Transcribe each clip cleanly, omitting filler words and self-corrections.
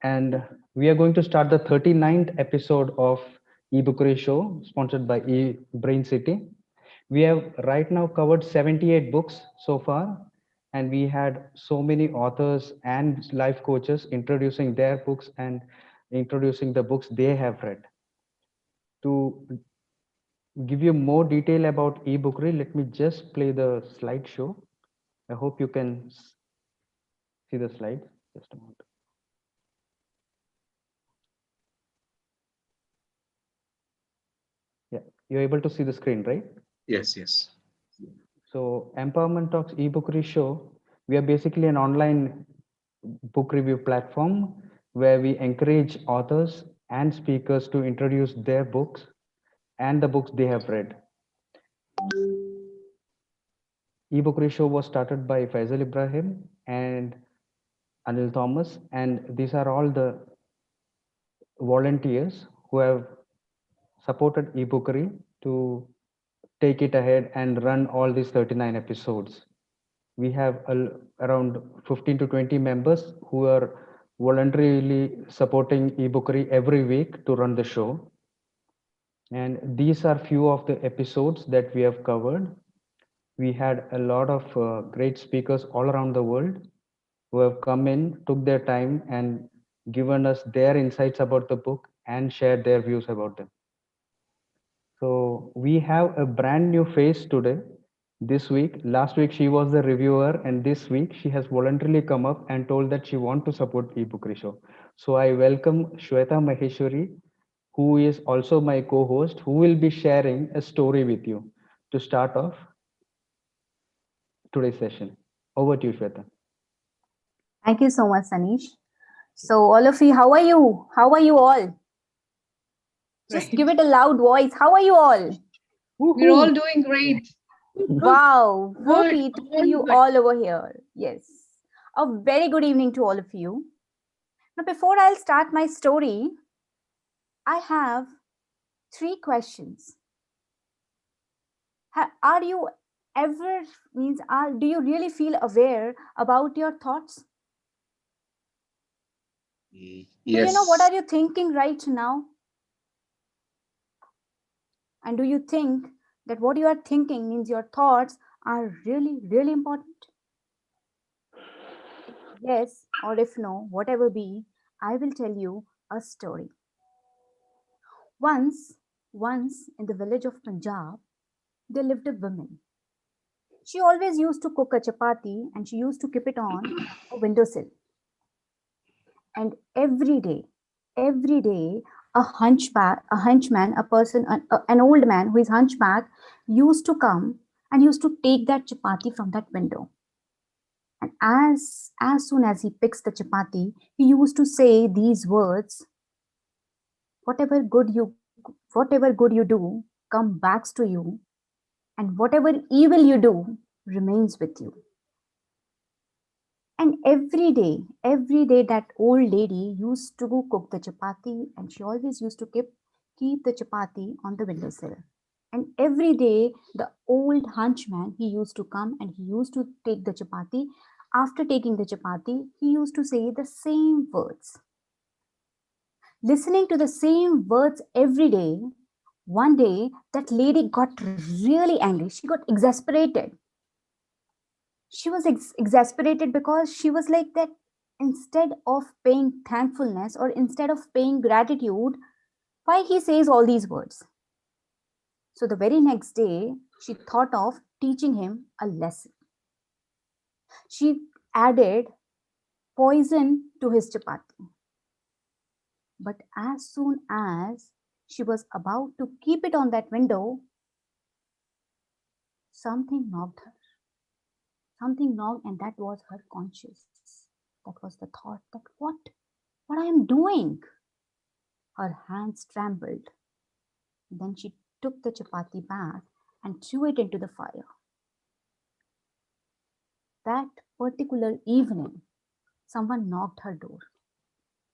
And we are going to start the 39th episode of e-Bookery show sponsored by Brain City. We have right now covered 78 books so far, and we had so many authors and life coaches introducing their books and introducing the books they have read. To give you more detail about e-Bookery, let me just play the slideshow. I hope you can see the slides. Just a moment. Yeah, you're able to see the screen, right? Yes, yes. So Empowerment Talks eBookery show, we are basically an online book review platform where we encourage authors and speakers to introduce their books and the books they have read. eBookery show was started by Faisal Ibrahim and Anil Thomas, and these are all the volunteers who have supported eBookery to take it ahead and run all these 39 episodes. We have around 15 to 20 members who are voluntarily supporting eBookery every week to run the show. And these are few of the episodes that we have covered. We had a lot of great speakers all around the world who have come in, took their time, and given us their insights about the book and shared their views about them. So we have a brand new face today. This week, last week she was the reviewer, and this week she has voluntarily come up and told that she want to support eBookery show. So I welcome Shwetha Maheshwari, who is also my co-host, who will be sharing a story with you to start off today's session. Over to you, Shwetha. Thank you so much, Saneesh. So, all of you, how are you? How are you all? Just give it a loud voice. How are you all? We're all doing great. Wow, Good. whoopee to All you good. all over here. Yes. A very good evening to all of you. Now, before I'll start my story, I have three questions. Are you ever do you really feel aware about your thoughts? Do you know what Yes. are you thinking right now? And do you think that what you are thinking means your thoughts are really, really important? Yes, or if no, whatever be, I will tell you a story. Once, once in the village of Punjab, there lived a woman. She always used to cook a chapati and she used to keep it on a windowsill. And every day, a henchman, a person, an old man who is hunchback, used to come and used to take that chapati from that window. And as soon as he picks the chapati, he used to say these words: "Whatever good you do, come back to you, and whatever evil you do, remains with you." And every day, that old lady used to go cook the chapati, and she always used to keep the chapati on the windowsill. And every day, the old hunchman, he used to come and he used to take the chapati. After taking the chapati, he used to say the same words. Listening to the same words every day, one day that lady got really angry. She got exasperated. She was exasperated because she was like that, instead of paying thankfulness or instead of paying gratitude, why he says all these words. So the very next day, she thought of teaching him a lesson. She added poison to his chapati. But as soon as she was about to keep it on that window, something knocked her. Something knocked, and that was her conscience. That was the thought that what I am doing. Her hands trembled. Then she took the chapati back and threw it into the fire. That particular evening, someone knocked her door.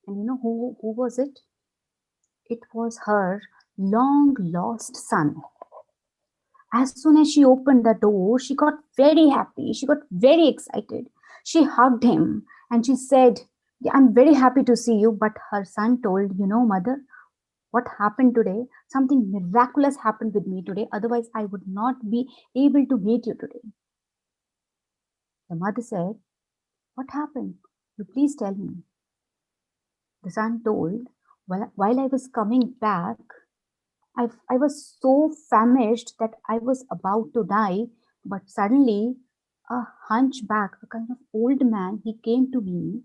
And you know who was it? It was her long lost son. As soon as she opened the door, she got very happy. She got very excited. She hugged him and she said, Yeah, I'm very happy to see you. But her son told, mother, what happened today? Something miraculous happened with me today. Otherwise, I would not be able to meet you today. The mother said, what happened? You please tell me. The son told, while I was coming back, I was so famished that I was about to die. But suddenly, a hunchback, a kind of old man, he came to me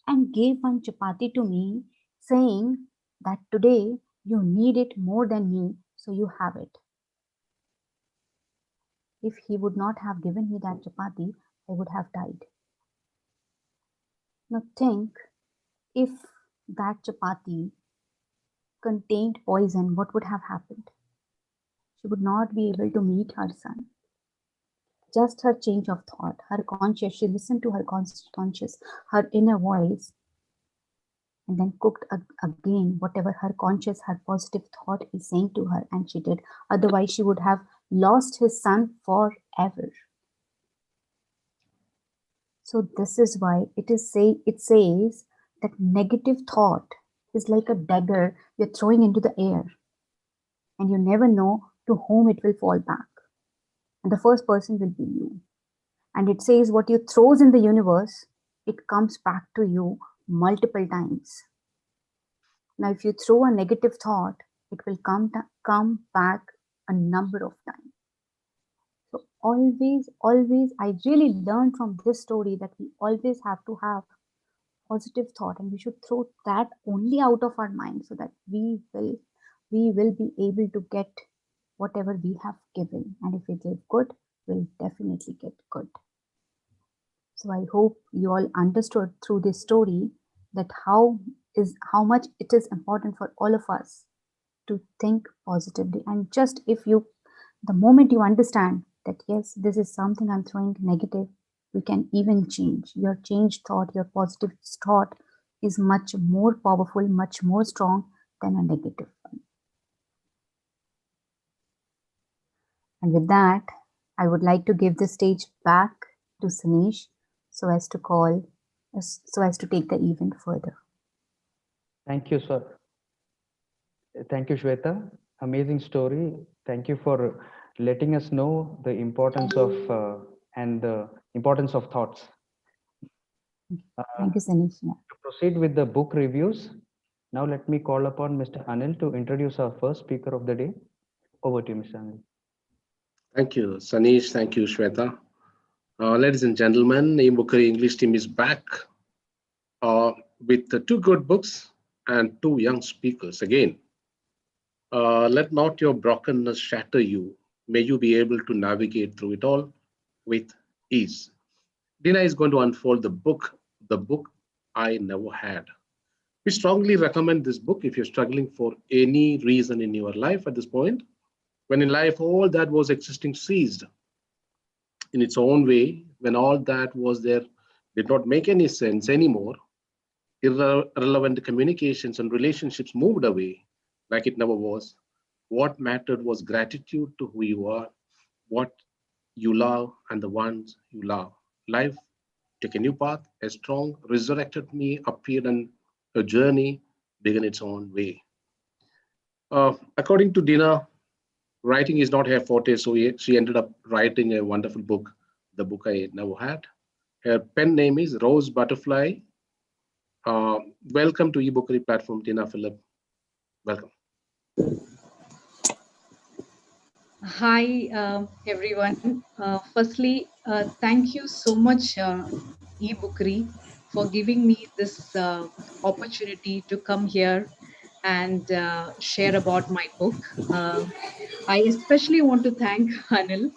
and gave one chapati to me, saying that today you need it more than me, so you have it. If he would not have given me that chapati, I would have died. Now think, if that chapati contained poison, what would have happened? She would not be able to meet her son. Just her change of thought, her conscious, she listened to her conscious, her inner voice, and then cooked again whatever her conscious, her positive thought is saying to her, and she did. Otherwise, she would have lost his son forever. So this is why it says that negative thought is like a dagger you're throwing into the air, and you never know to whom it will fall back. And the first person will be you. And it says what you throws in the universe, it comes back to you multiple times. Now, if you throw a negative thought, it will come back a number of times. So always, I really learned from this story that we always have to have positive thought, and we should throw that only out of our mind, so that we will be able to get whatever we have given. And if we give good, we'll definitely get good. So I hope you all understood through this story that how much it is important for all of us to think positively. And just the moment you understand that yes, this is something I'm throwing negative, you can even change. Your changed thought, your positive thought is much more powerful, much more strong than a negative one. And with that, I would like to give the stage back to Saneesh so as to take the event further. Thank you, sir. Thank you, Shweta. Amazing story. Thank you for letting us know the importance of and the importance of thoughts. Thank you, Saneesh. Yeah. To proceed with the book reviews, now let me call upon Mr. Anil to introduce our first speaker of the day. Over to you, Mr. Anil. Thank you, Saneesh. Thank you, Shwetha. Ladies and gentlemen, e-Bookery English team is back with two good books and two young speakers again. Let not your brokenness shatter you. May you be able to navigate through it all with ease. Deena is going to unfold The Book I Never Had. We strongly recommend this book if you're struggling for any reason in your life at this point, when in life all that was existing ceased in its own way, when all that was there did not make any sense anymore, irrelevant communications and relationships moved away like it never was. What mattered was gratitude to who you are, what you love, and the ones you love. Life took a new path, a strong, resurrected me appeared, and a journey began its own way. According to Deena, writing is not her forte, so she ended up writing a wonderful book, The Book I Never Had. Her pen name is Rose Butterfly. Welcome to e-Bookery platform, Deena Philip. Welcome. Hi, everyone. Firstly, thank you so much, eBookery, for giving me this opportunity to come here and share about my book. I especially want to thank Anil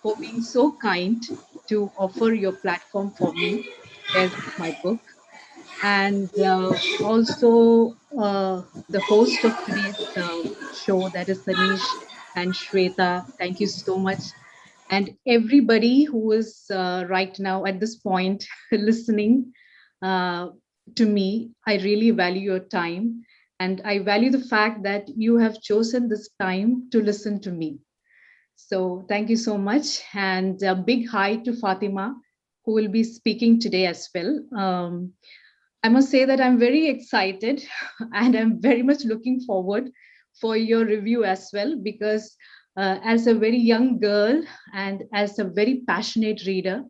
for being so kind to offer your platform for me to share my book. And also the host of today's show, that is Saneesh and Shwetha. Thank you so much. And everybody who is right now at this point listening uh, to me, I really value your time. And I value the fact that you have chosen this time to listen to me. So thank you so much. And a big hi to Fathima, who will be speaking today as well. I must say that I'm very excited and I'm very much looking forward for your review as well, because as a very young girl and as a very passionate reader,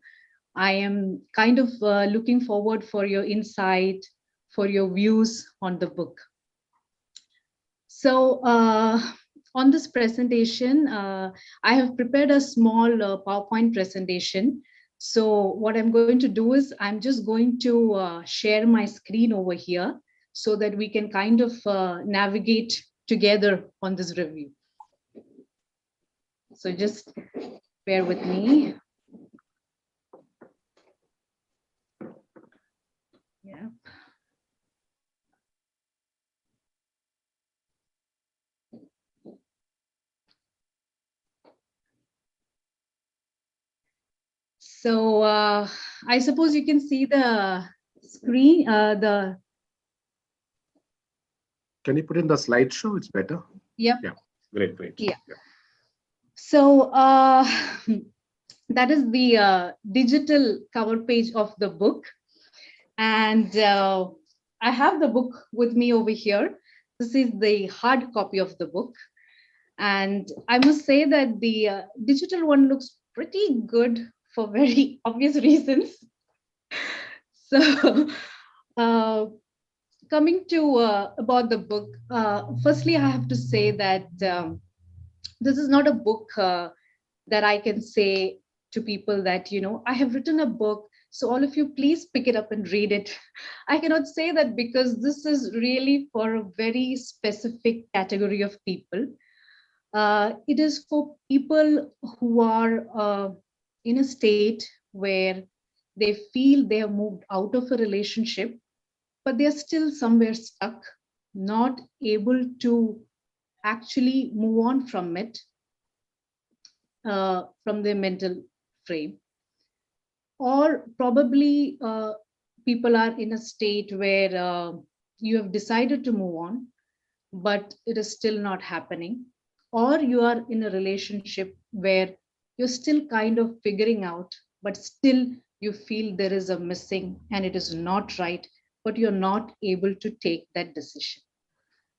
I am kind of looking forward for your insight, for your views on the book. So on this presentation, I have prepared a small PowerPoint presentation. So what I'm going to do is I'm just going to share my screen over here so that we can kind of navigate together on this review. So just bear with me. Yeah. So I suppose you can see the screen, Can you put in the slideshow? It's better. Yep. Yeah. Great. Yeah. So that is the digital cover page of the book. And I have the book with me over here. This is the hard copy of the book. And I must say that the digital one looks pretty good for very obvious reasons. So coming to about the book, firstly, I have to say that this is not a book that I can say to people that, you know, I have written a book, so all of you please pick it up and read it. I cannot say that because this is really for a very specific category of people. It is for people who are in a state where they feel they have moved out of a relationship, but they're still somewhere stuck, not able to actually move on from it, from their mental frame. Or probably people are in a state where you have decided to move on, but it is still not happening. Or you are in a relationship where you're still kind of figuring out, but still you feel there is a missing and it is not right, but you're not able to take that decision.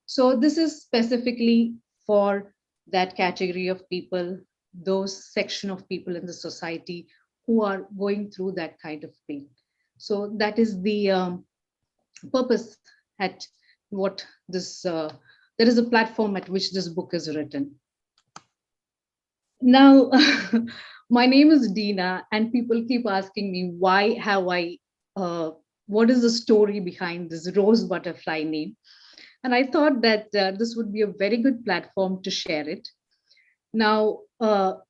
So this is specifically for that category of people, those section of people in the society who are going through that kind of pain. So that is the purpose at what this, there is a platform at which this book is written. Now, my name is Deena, and people keep asking me, why have what is the story behind this rose butterfly name? And I thought that this would be a very good platform to share it. Now,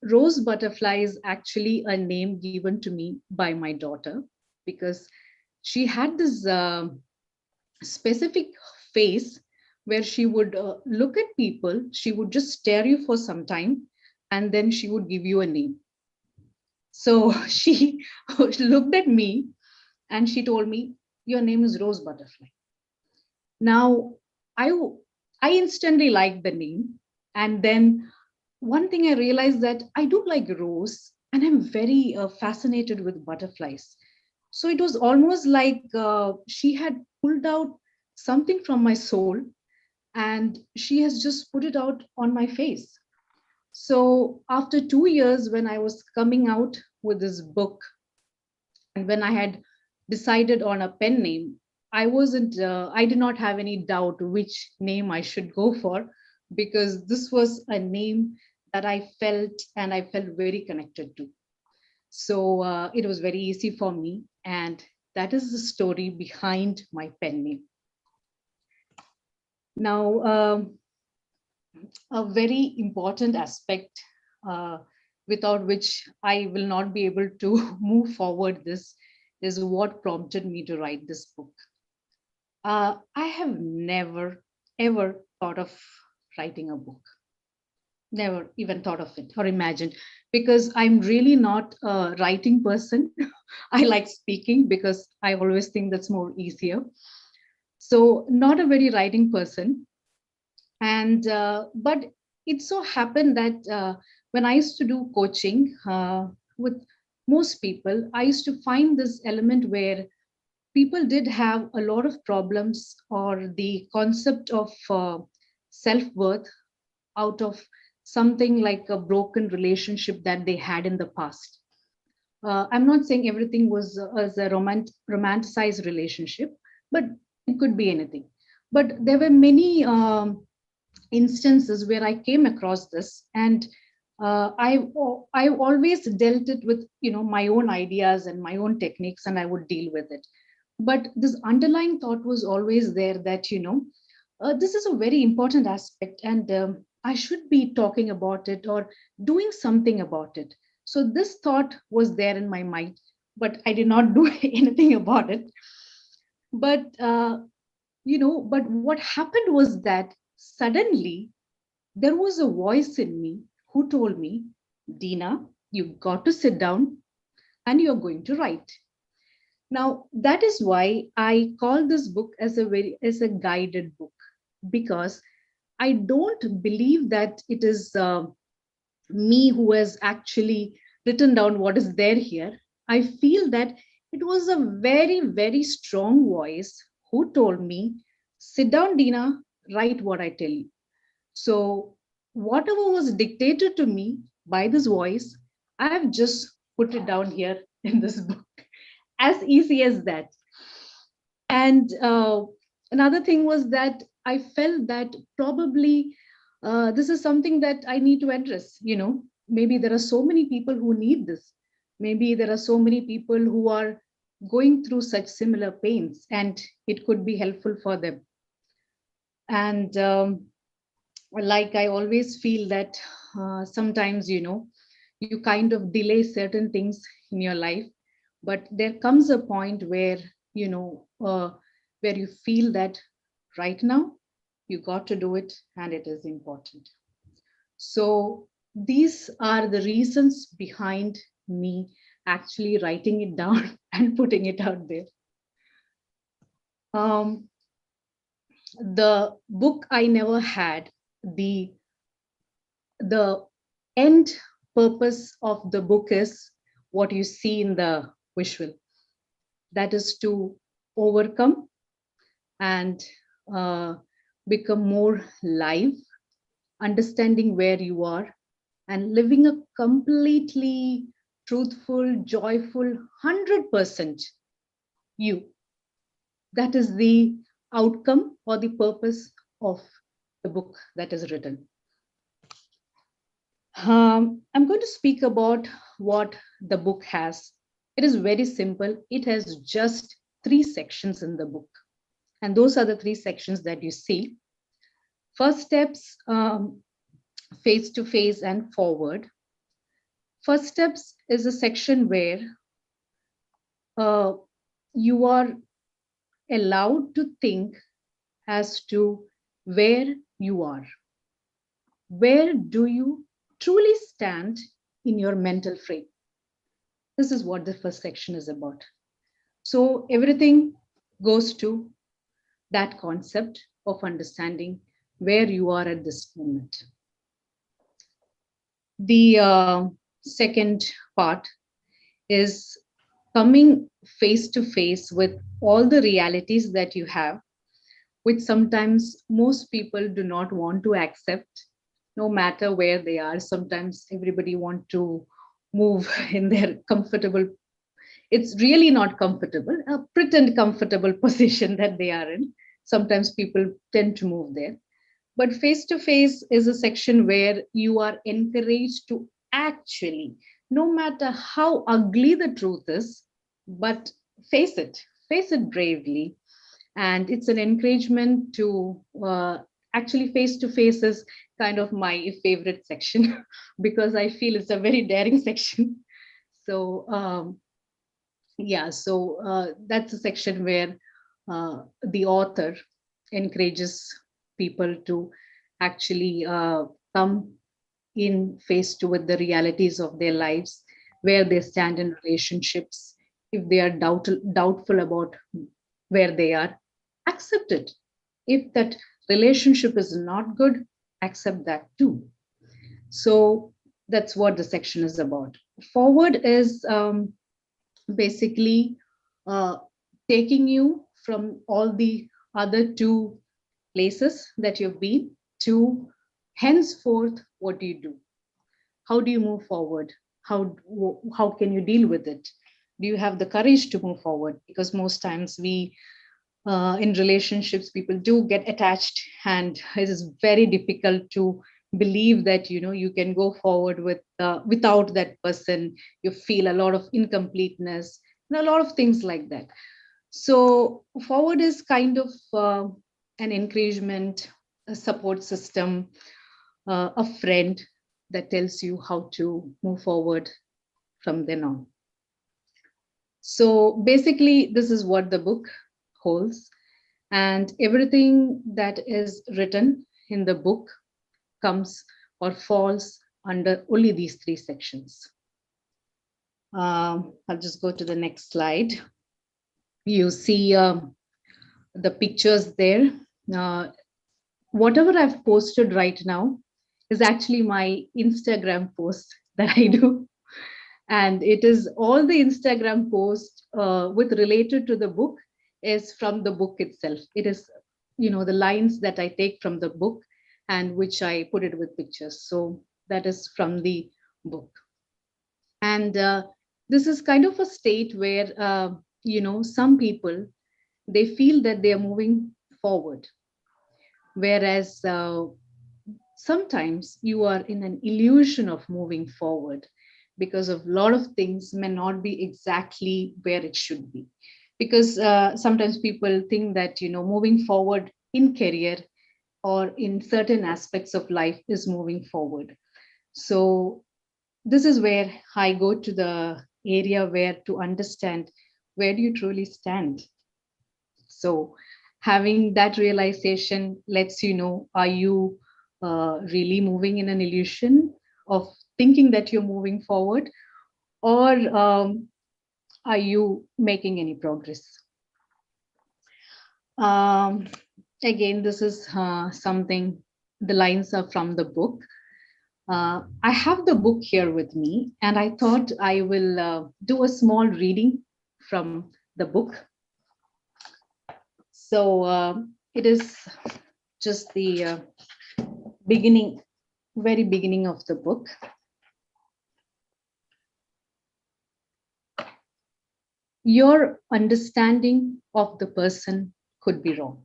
rose butterfly is actually a name given to me by my daughter, because she had this specific face where she would look at people, she would just stare you for some time, and then she would give you a name. So she looked at me and she told me, "Your name is Rose Butterfly." Now, I I instantly liked the name, and then one thing I realized that I do like rose, and I'm very fascinated with butterflies. So it was almost like she had pulled out something from my soul, and she has just put it out on my face. So after 2 years, when I was coming out with this book, and when I had decided on a pen name, I did not have any doubt which name I should go for, because this was a name that I felt very connected to. So it was very easy for me. And that is the story behind my pen name. Now, a very important aspect without which I will not be able to move forward this is what prompted me to write this book. I have never, ever thought of writing a book. Never even thought of it or imagined, because I'm really not a writing person. I like speaking because I always think that's more easier. So, not a very writing person. And but it so happened that when I used to do coaching with most people, I used to find this element where people did have a lot of problems, or the concept of self-worth out of something like a broken relationship that they had in the past. I'm not saying everything was as a romanticized relationship, but it could be anything. But there were many instances where I came across this, and I always dealt it with my own ideas and my own techniques, and I would deal with it. But this underlying thought was always there that this is a very important aspect, and I should be talking about it or doing something about it. So this thought was there in my mind, but I did not do anything about it. But but what happened was that suddenly there was a voice in me who told me, Deena, you got to sit down and you're going to write. Now that is why I call this book as a guided book, because I don't believe that it is me who has actually written down what is there here. I feel that it was a very, very strong voice who told me, sit down, Deena, write what I tell you. So, whatever was dictated to me by this voice, I have just put it down here in this book. As easy as that. And another thing was that I felt that probably this is something that I need to address. Maybe there are so many people who need this. Maybe there are so many people who are going through such similar pains, and it could be helpful for them. And like I always feel that sometimes, you kind of delay certain things in your life, but there comes a point where, where you feel that right now you got to do it and it is important. So these are the reasons behind me actually writing it down and putting it out there. The book I never had, the the end purpose of the book is what you see in the visual, that is to overcome and become more live, understanding where you are and living a completely truthful, joyful 100% you. That is the outcome or the purpose of the book that is written. I'm going to speak about what the book has. It is very simple. It has just 3 sections in the book. And those are the 3 sections that you see. First steps, face to face and forward. First steps is a section where you are allowed to think as to where you are. Where do you truly stand in your mental frame? This is what the first section is about. So everything goes to that concept of understanding where you are at this moment. The second part is coming face to face with all the realities that you have, which sometimes most people do not want to accept, no matter where they are. Sometimes everybody want to move in their comfortable, it's really not comfortable, a pretend comfortable position that they are in. Sometimes people tend to move there. But face to face is a section where you are encouraged to actually, no matter how ugly the truth is, but face it bravely. And it's an encouragement to actually face to face is kind of my favorite section because I feel it's a very daring section. So yeah, so that's a section where the author encourages people to actually come in face to with the realities of their lives, where they stand in relationships. If they are doubtful about where they are, accept it. If that relationship is not good, accept that too. So that's what the section is about. Forward is basically taking you from all the other two places that you've been to henceforth, what do you do? How do you move forward? How can you deal with it? Do you have the courage to move forward? Because most times we in relationships, people do get attached, and it is very difficult to believe that you can go forward without that person. You feel a lot of incompleteness and a lot of things like that. So forward is kind of an encouragement, a support system, a friend that tells you how to move forward from then on. So basically, this is what the book holds, and everything that is written in the book comes or falls under only these three sections. I'll just go to the next slide. You see the pictures there. Whatever I've posted right now is actually my Instagram post that I do. And it is all the Instagram posts with related to the book is from the book itself. It is, the lines that I take from the book and which I put it with pictures. So that is from the book. And this is kind of a state where, some people, they feel that they are moving forward. Whereas sometimes you are in an illusion of moving forward because of a lot of things may not be exactly where it should be. Because sometimes people think that, moving forward in career or in certain aspects of life is moving forward. So this is where I go to the area where to understand where do you truly stand. So having that realization lets you know, are you really moving in an illusion of thinking that you're moving forward, or are you making any progress? Um, Again, this is something, the lines are from the book. I have the book here with me, and I thought I will do a small reading from the book. So it is just the beginning, very beginning of the book. Your understanding of the person could be wrong,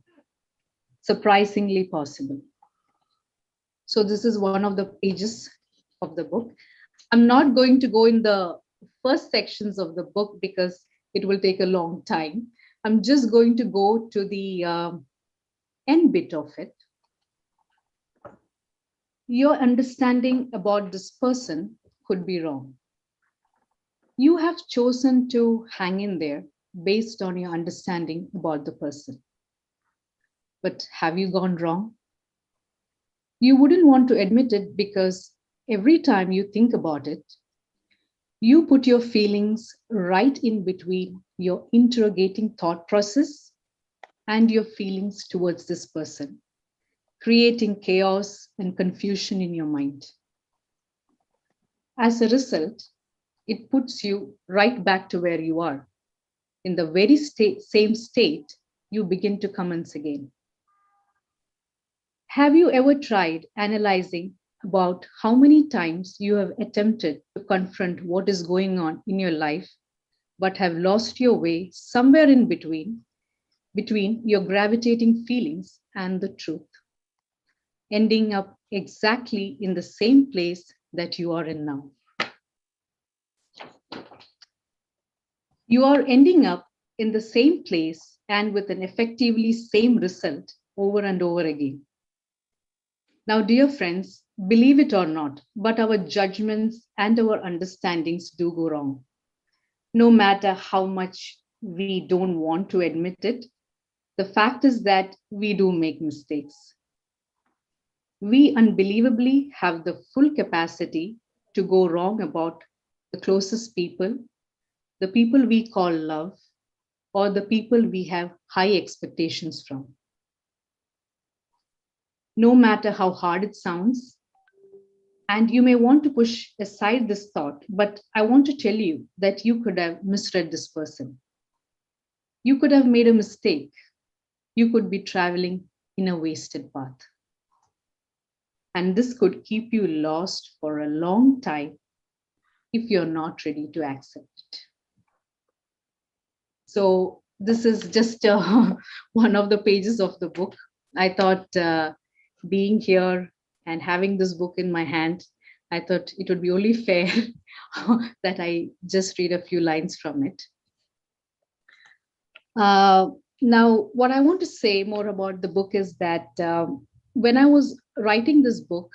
surprisingly possible. So this is one of the pages of the book. I'm not going to go in the first sections of the book because it will take a long time. I'm just going to go to the end bit of it. Your understanding about this person could be wrong. You have chosen to hang in there based on your understanding about the person. But have you gone wrong? You wouldn't want to admit it because every time you think about it, you put your feelings right in between your interrogating thought process and your feelings towards this person, creating chaos and confusion in your mind. As a result, it puts you right back to where you are. In the very same state, you begin to commence again. Have you ever tried analyzing about how many times you have attempted to confront what is going on in your life, but have lost your way somewhere in between your gravitating feelings and the truth, ending up exactly in the same place that you are in now? You are ending up in the same place and with an effectively same result over and over again. Now, dear friends, believe it or not, but our judgments and our understandings do go wrong. No matter how much we don't want to admit it, the fact is that we do make mistakes. We unbelievably have the full capacity to go wrong about the closest people, the people we call love, or the people we have high expectations from. No matter how hard it sounds, and you may want to push aside this thought, but I want to tell you that you could have misread this person. You could have made a mistake. You could be traveling in a wasted path. And this could keep you lost for a long time if you're not ready to accept it. So this is just one of the pages of the book. I thought being here and having this book in my hand, I thought it would be only fair that I just read a few lines from it. Now, what I want to say more about the book is that when I was writing this book,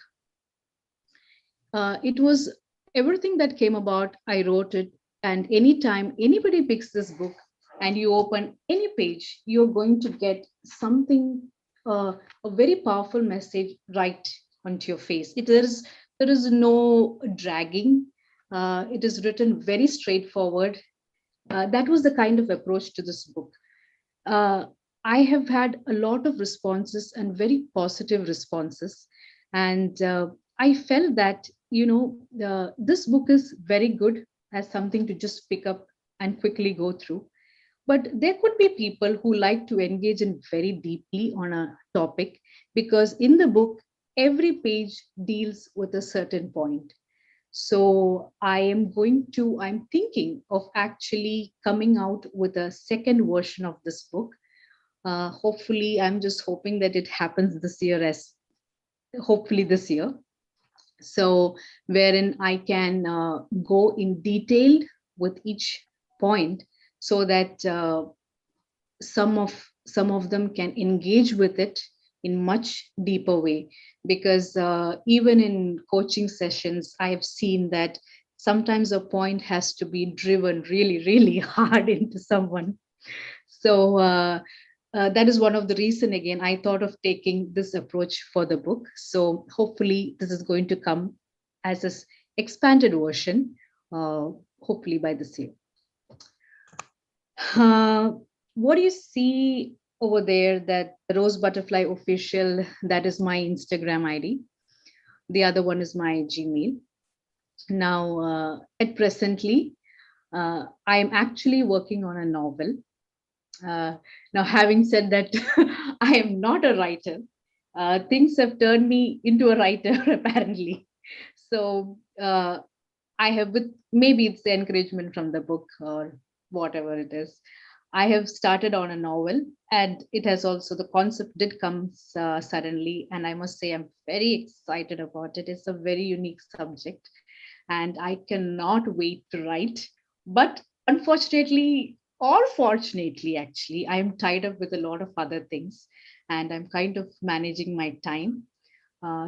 it was everything that came about, I wrote it. And anytime anybody picks this book and you open any page, you're going to get something, a very powerful message right onto your face. There is no dragging. It is written very straightforward. That was the kind of approach to this book. uh, I have had a lot of responses and very positive responses. And I felt that, this book is very good as something to just pick up and quickly go through. But there could be people who like to engage in very deeply on a topic, because in the book, every page deals with a certain point. So I'm thinking of actually coming out with a second version of this book. Hopefully, I'm just hoping that it happens this year, as hopefully this year. So, wherein I can go in detail with each point, so that some of them can engage with it in much deeper way. Because even in coaching sessions, I have seen that sometimes a point has to be driven really, really hard into someone. So that is one of the reason, again, I thought of taking this approach for the book. So hopefully this is going to come as an expanded version, uh, hopefully by this year. uh, what do you see over there? That Rose Butterfly Official, that is my Instagram ID. The other one is my Gmail. Now, at presently, I am actually working on a novel. Now, having said that, I am not a writer. Things have turned me into a writer, apparently. So, I have, with maybe it's the encouragement from the book or whatever it is, I have started on a novel, and it has also, the concept did come suddenly, and I must say I'm very excited about it. It's a very unique subject, and I cannot wait to write. But unfortunately, or fortunately, actually, I'm tied up with a lot of other things, and I'm kind of managing my time.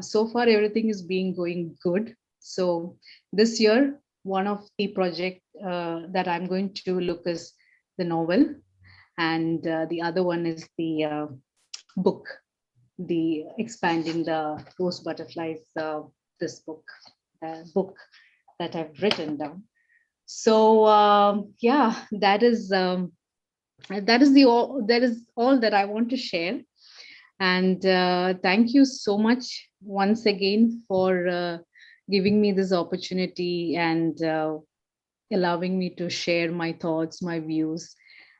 So far, everything is being going good. So this year, one of the project that I'm going to look is the novel, and the other one is the book, the expanding the rose butterflies. This book that I've written down. So yeah, that is all that I want to share. And thank you so much once again for giving me this opportunity and allowing me to share my thoughts, my views.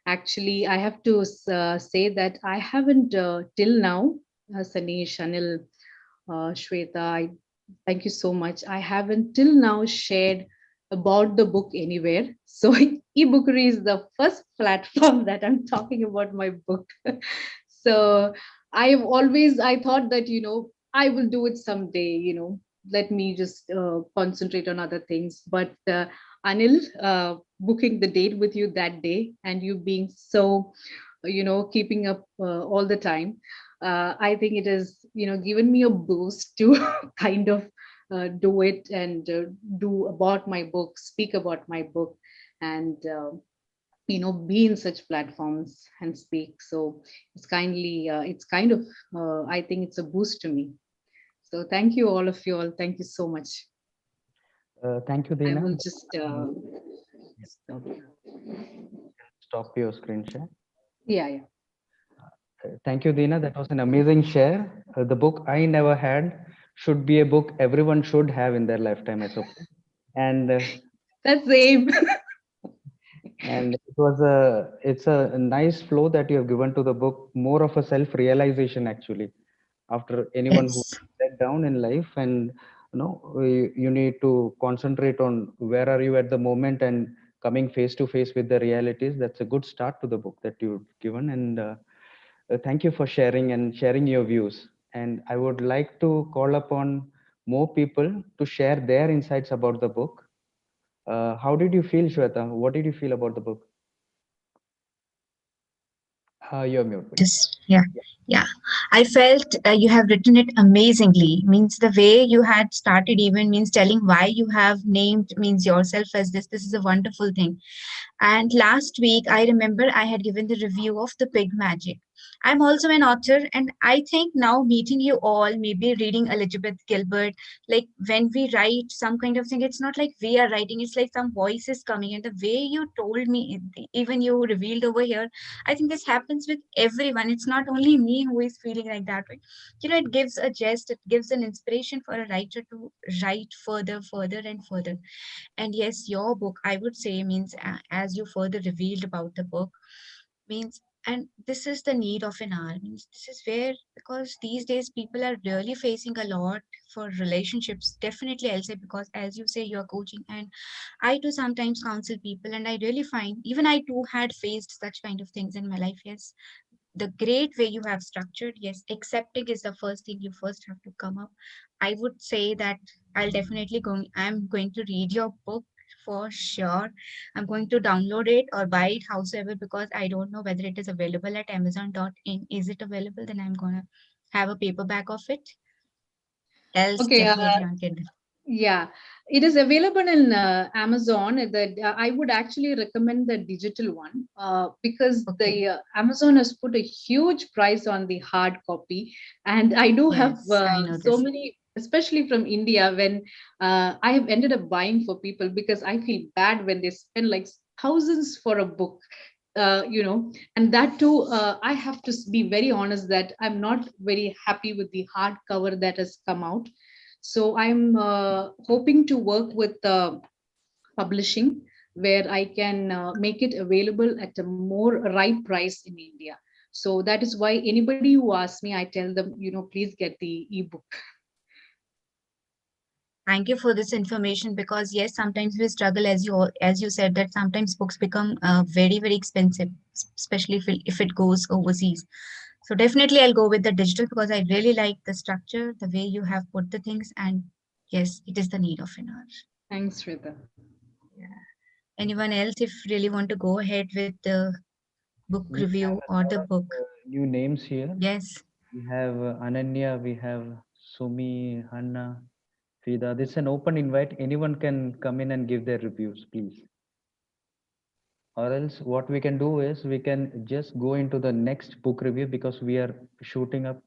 Actually, I have to say that I haven't till now, Saneesh, Anil, Shwetha, thank you so much. I haven't till now shared about the book anywhere. So e-Bookery is the first platform that I'm talking about my book. So I thought that, I will do it someday, let me just concentrate on other things. But Anil, booking the date with you that day, and you being so, keeping up all the time, I think it has, given me a boost to kind of do it and do about my book, speak about my book, and be in such platforms and speak. So it's kind of, I think it's a boost to me. So thank you, all of you all. Thank you so much. Thank you, I Deena. will just stop. Stop your screen share. Yeah. Thank you, Deena. That was an amazing share. The book I never had should be a book everyone should have in their lifetime, I suppose. And That's the aim. And it's a nice flow that you have given to the book, more of a self realization actually, after anyone who Yes. set down in life, and you need to concentrate on where are you at the moment and coming face to face with the realities. That's a good start to the book that you've given. And thank you for sharing your views. And I would like to call upon more people to share their insights about the book. How did you feel, Shweta? What did you feel about the book? You're mute, please. Yes, yeah, yeah. I felt you have written it amazingly. Means the way you had started, even means telling why you have named means yourself as this. This is a wonderful thing. And last week, I remember I had given the review of The Pig Magic. I'm also an author, and I think now meeting you all, maybe reading Elizabeth Gilbert, like when we write some kind of thing, it's not like we are writing, it's like some voice is coming. And the way you told me, even you revealed over here, I think this happens with everyone. It's not only me who is feeling like that way. It gives a gist, it gives an inspiration for a writer to write further, further, and further. And yes, your book, I would say, means as you further revealed about the book, means, and this is the need of an hour. Means this is where, because these days people are really facing a lot for relationships. Definitely, I'll say, because as you say, you're coaching, and I do sometimes counsel people, and I really find even I too had faced such kind of things in my life. Yes, the great way you have structured, yes, accepting is the first thing you first have to come up. I would say that I'm going to read your book for sure. I'm going to download it or buy it howsoever, because I don't know whether it is available at amazon.in. Is it available? Then I'm gonna have a paperback of it, else Okay, definitely on Kindle. yeah, it is available in Amazon. That I would actually recommend the digital one because Okay. the Amazon has put a huge price on the hard copy, and I do have Yes, I know so this. many, especially from India, when I have ended up buying for people because I feel bad when they spend like thousands for a book. And that too, I have to be very honest that I'm not very happy with the hardcover that has come out. So I'm hoping to work with publishing where I can make it available at a more right price in India. So that is why anybody who asks me, I tell them, please get the ebook. Thank you for this information, because yes, sometimes we struggle, as you said, that sometimes books become very very expensive, especially if it goes overseas. So definitely I'll go with the digital, because I really like the structure, the way you have put the things, and yes, it is the need of an hour. Thanks, Shweta. Yeah. Anyone else, if really want to go ahead with the book We have review a or lot the of book? new names here. Yes. We have Ananya, we have Sumi, Hanna, Fida. This is an open invite. Anyone can come in and give their reviews, please. Or else, what we can do is we can just go into the next book review, because we are shooting up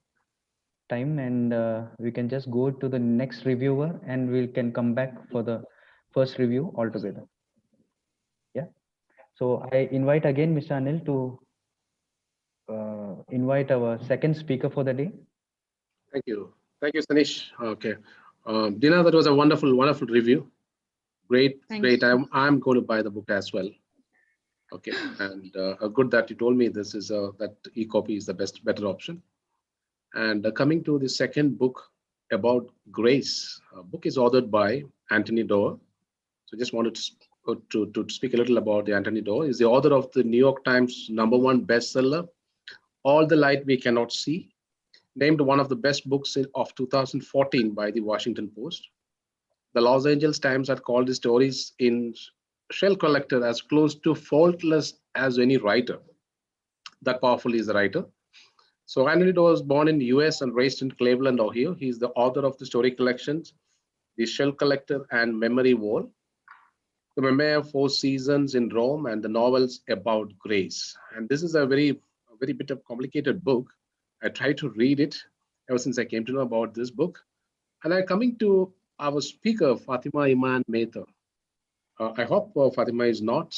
time, and we can just go to the next reviewer and we can come back for the first review altogether. Yeah. So I invite again Mr. Anil to invite our second speaker for the day. Thank you, Saneesh. Okay, Deena, that was a wonderful, wonderful review. Great, great. Thanks. I'm going to buy the book as well. Okay, and good that you told me this is that e-copy is the better option. And coming to the second book about grace, book is authored by Anthony Doerr. So just wanted to speak a little about the Anthony Doerr. He's the author of the New York Times #1 bestseller, All the Light We Cannot See, named one of the best books of 2014 by the Washington Post. The Los Angeles Times had called his stories in Shell Collector as close to faultless as any writer. That powerful is the writer. So Anthony Doerr was born in the US and raised in Cleveland, Ohio. He's the author of the story collections, The Shell Collector and Memory Wall, the memoir Four Seasons in Rome, and the novels About Grace. And this is a very bit of complicated book. I tried to read it ever since I came to know about this book. And I'm coming to our speaker, Fathima Iman Mehta. I hope Fatima is not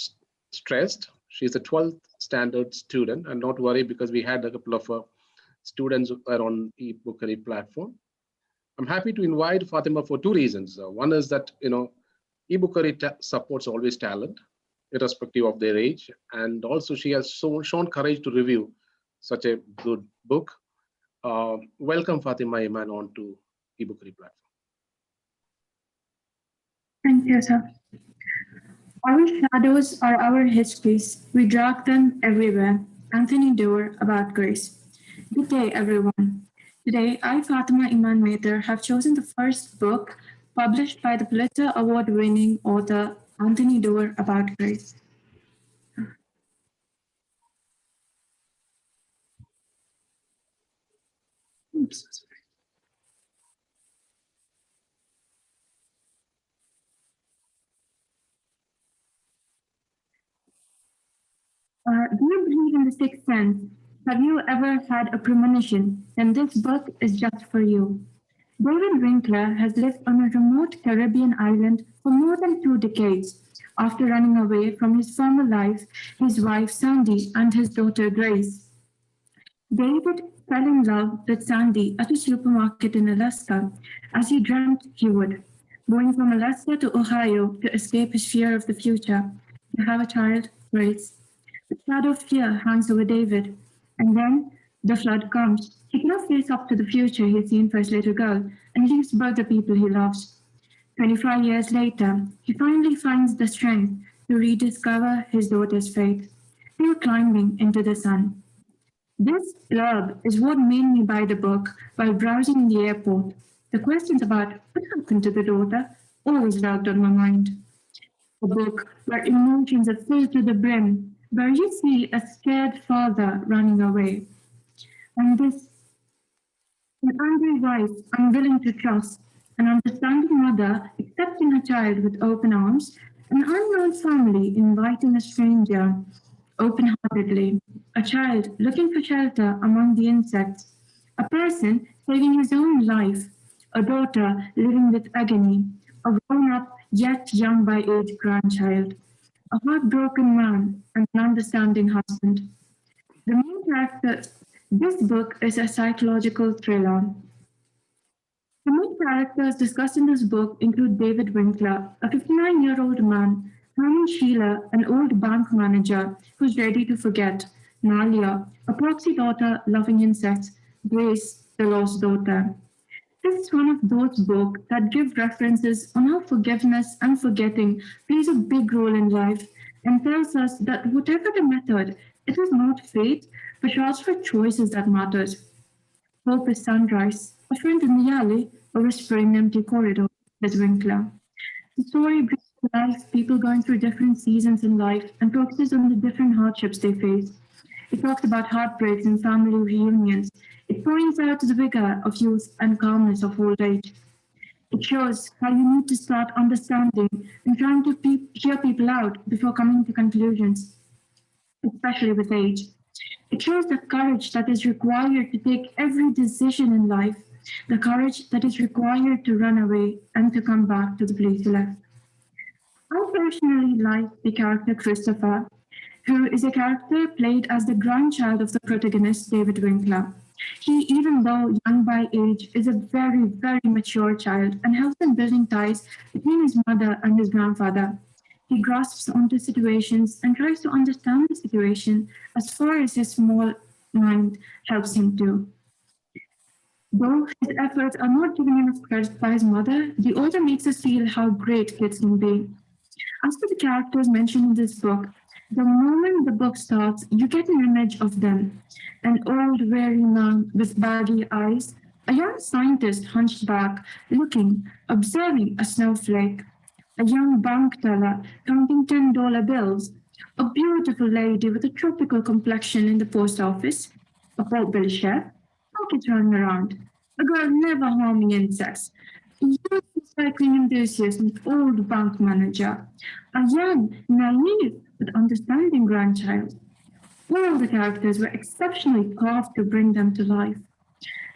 stressed. She's a 12th standard student, and not worry because we had a couple of students who are on e-Bookery platform. I'm happy to invite Fatima for two reasons. One is that e-Bookery supports always talent, irrespective of their age. And also, she has shown courage to review such a good book. Welcome, Fathima Iman, onto e-Bookery platform. Thank you, sir. Our shadows are our histories. We drag them everywhere. Anthony Doerr about grace. Good day, everyone. Today, I, Fathima Iman Mater, have chosen the first book published by the Pulitzer Award-winning author Anthony Doerr about grace. Oops. Do you believe in the sixth sense? Have you ever had a premonition? Then this book is just for you. David Winkler has lived on a remote Caribbean island for more than 2 decades after running away from his former life, his wife Sandy, and his daughter Grace. David fell in love with Sandy at a supermarket in Alaska, as he dreamt he would, going from Alaska to Ohio to escape his fear of the future, to have a child, Grace. The shadow of fear hangs over David, and then the flood comes. He cannot face up to the future he's seen for his little girl and leaves both the people he loves. 25 years later, he finally finds the strength to rediscover his daughter's faith. They are climbing into the sun. This blurb is what made me buy the book while browsing in the airport. The questions about what happened to the daughter always lurked on my mind. A book where emotions are filled to the brim, where you see a scared father running away. And this, an angry wife unwilling to trust, an understanding mother accepting her child with open arms, an unknown family inviting a stranger open-heartedly, a child looking for shelter among the insects, a person saving his own life, a daughter living with agony, a grown-up yet young by age grandchild, a heartbroken man, and an understanding husband. The main character, this book is a psychological thriller. The main characters discussed in this book include David Winkler, a 59-year-old man, Herman Sheila, an old bank manager who's ready to forget, Nalia, a proxy daughter loving insects, Grace, the lost daughter. This is one of those books that give references on how forgiveness and forgetting plays a big role in life and tells us that whatever the method, it is not fate, but rather choices that matters. Hope is sunrise, a friend in the alley, a whisper in empty corridor, says Winkler. The story brings to life people going through different seasons in life and focuses on the different hardships they face. It talks about heartbreaks and family reunions. It points out the vigor of youth and calmness of old age. It shows how you need to start understanding and trying to hear people out before coming to conclusions, especially with age. It shows the courage that is required to take every decision in life, the courage that is required to run away and to come back to the place you left. I personally like the character Christopher, who is a character played as the grandchild of the protagonist, David Winkler. He, even though young by age, is a very, very mature child and helps in building ties between his mother and his grandfather. He grasps onto situations and tries to understand the situation as far as his small mind helps him to. Though his efforts are not given enough credit by his mother, the author makes us feel how great kids can be. As for the characters mentioned in this book, the moment the book starts, you get an image of them. An old, weary man with baggy eyes, a young scientist hunched back, looking, observing a snowflake, a young bank teller counting $10 bills, a beautiful lady with a tropical complexion in the post office, a potbelly chef, pockets running around, a girl never harming insects, a young cycling enthusiast and old bank manager, a young, naive but understanding grandchild. All the characters were exceptionally carved to bring them to life.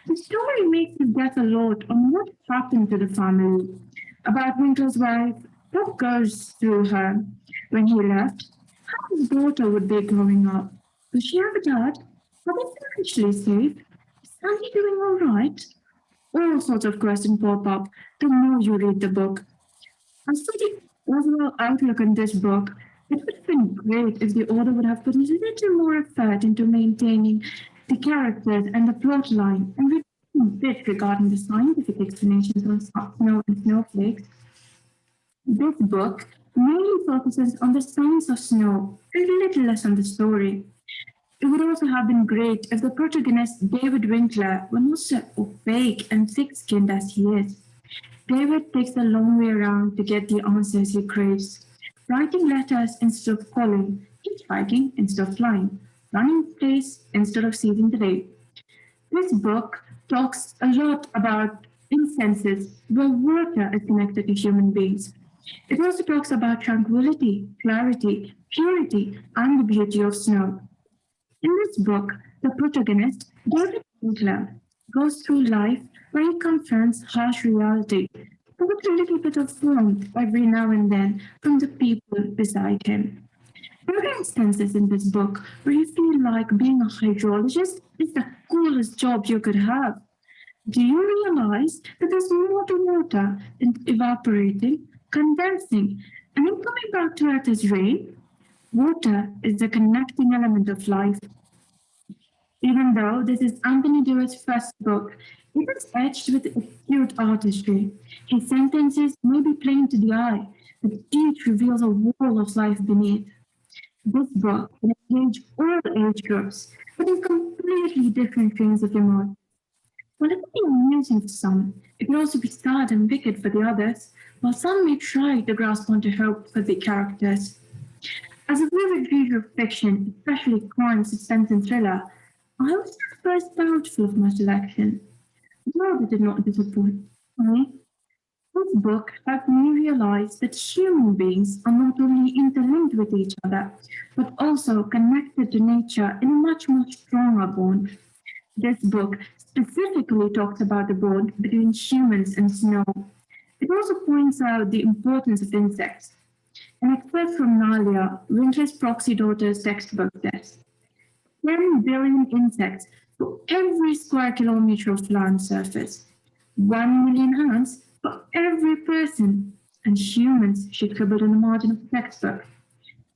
The story makes us guess a lot on what happened to the family, about Winkler's wife, what goes through her when he left, how his daughter would be growing up. Does she have a dad? Are they financially safe? Is Sandy doing all right? All sorts of questions pop up the more you read the book. As for the overall outlook on this book, It would have been great if the author would have put a little more effort into maintaining the characters and the plot line and a bit regarding the scientific explanations on snow and snowflakes. This book mainly focuses on the science of snow and a little less on the story. It would also have been great if the protagonist, David Winkler, were not so opaque and thick skinned as he is. David takes a long way around to get the answers he craves. Writing letters instead of calling, hitchhiking instead of flying, running in place instead of seizing the day. This book talks a lot about instances where water is connected to human beings. It also talks about tranquility, clarity, purity, and the beauty of snow. In this book, the protagonist, David Winkler, goes through life where he confronts harsh reality, but with a little bit of warmth every now and then from the people beside him. There are instances in this book where you feel like being a hydrologist is the coolest job you could have. Do you realize that there's more to water than evaporating, condensing, and then coming back to earth as rain? Water is the connecting element of life. Even though this is Anthony Dewitt's first book, it is etched with acute artistry. His sentences may be plain to the eye, but each reveals a wall of life beneath. This book can engage all age groups, but in completely different trains of emotion. While it may be amusing for some, it can also be sad and wicked for the others, while some may try to grasp onto hope for the characters. As a vivid reader of fiction, especially crime, suspense, and thriller, I was at first doubtful of my selection. But it did not disappoint me. This book helped me realize that human beings are not only interlinked with each other, but also connected to nature in a much more stronger bond. This book specifically talks about the bond between humans and snow. It also points out the importance of insects. An excerpt from Nalia, Winter's Proxy Daughter's textbook says, 10 billion insects for every square kilometer of land surface, 1 million ants for every person, and humans should scribbled on the margin of the textbook.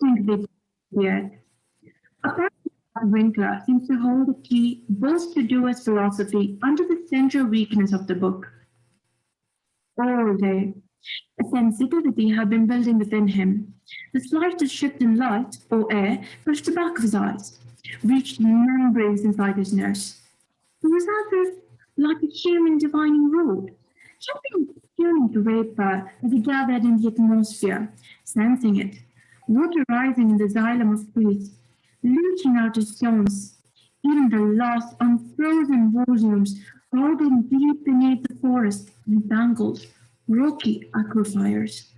Think they yet. Apparently, Winkler seems to hold the key both to Dewar's philosophy and to the central weakness of the book. All day, a sensitivity had been building within him. The slightest shift in light or air brushed the back of his eyes, reached the membranes inside his nose. He was as if like a human divining rod, jumping tuning to vapor as it gathered in the atmosphere, sensing it, water rising in the xylem of trees, leaching out its stones, even the last unfrozen volumes rolling deep beneath the forest in tangled, rocky aquifers.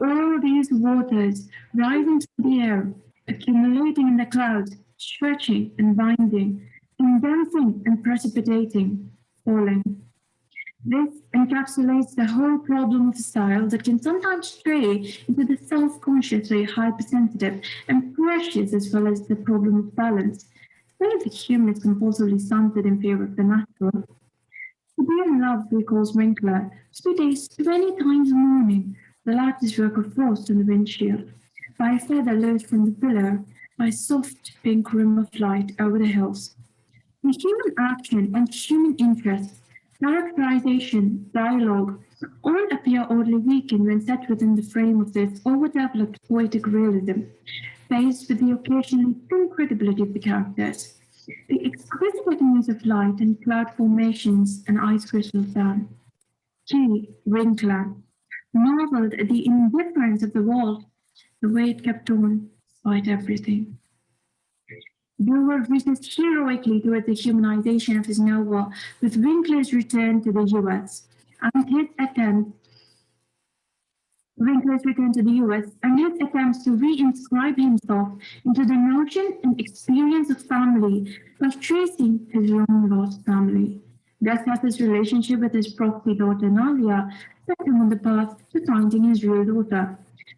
All these waters rising through the air, accumulating in the clouds, stretching and binding, condensing and precipitating, falling. This encapsulates the whole problem of style that can sometimes stray into the self-consciously hypersensitive and precious as well as the problem of balance, where the human is compulsively stunted in favor of the natural. To be in love, recalls Winkler, days 20 times a morning, the lattice work of frost on the windshield, by a feather loosed from the pillar, by a soft pink rim of light over the hills. The human action and human interest, characterization, dialogue, all appear oddly weakened when set within the frame of this overdeveloped poetic realism, faced with the occasionally thin credibility of the characters. The exquisite use of light and cloud formations and ice crystals down. G. Winkler marveled at the indifference of the world, the way it kept on despite everything. Brewer reaches heroically toward the humanization of his novel with Winkler's return to the US and his attempts to reinscribe himself into the notion and experience of family by tracing his long lost family. Thus has his relationship with his proxy daughter Nalia set him on the path to finding his real daughter.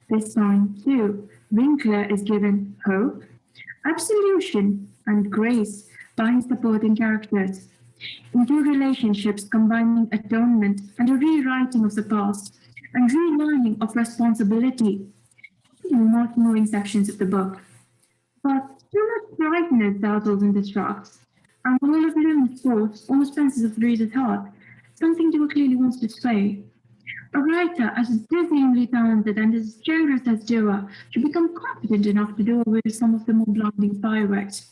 This time, too, Winkler is given hope, absolution, and grace by his supporting characters. In two relationships combining atonement and a rewriting of the past and realigning of responsibility, he the most moving sections of the book. But too much brightness dazzles and distracts, and the whole of luminous force almost fences of the reader's heart, something Dewar clearly wants to sway. A writer as dizzyingly talented and as generous as Dewar should become confident enough to do away with some of the more blinding fireworks.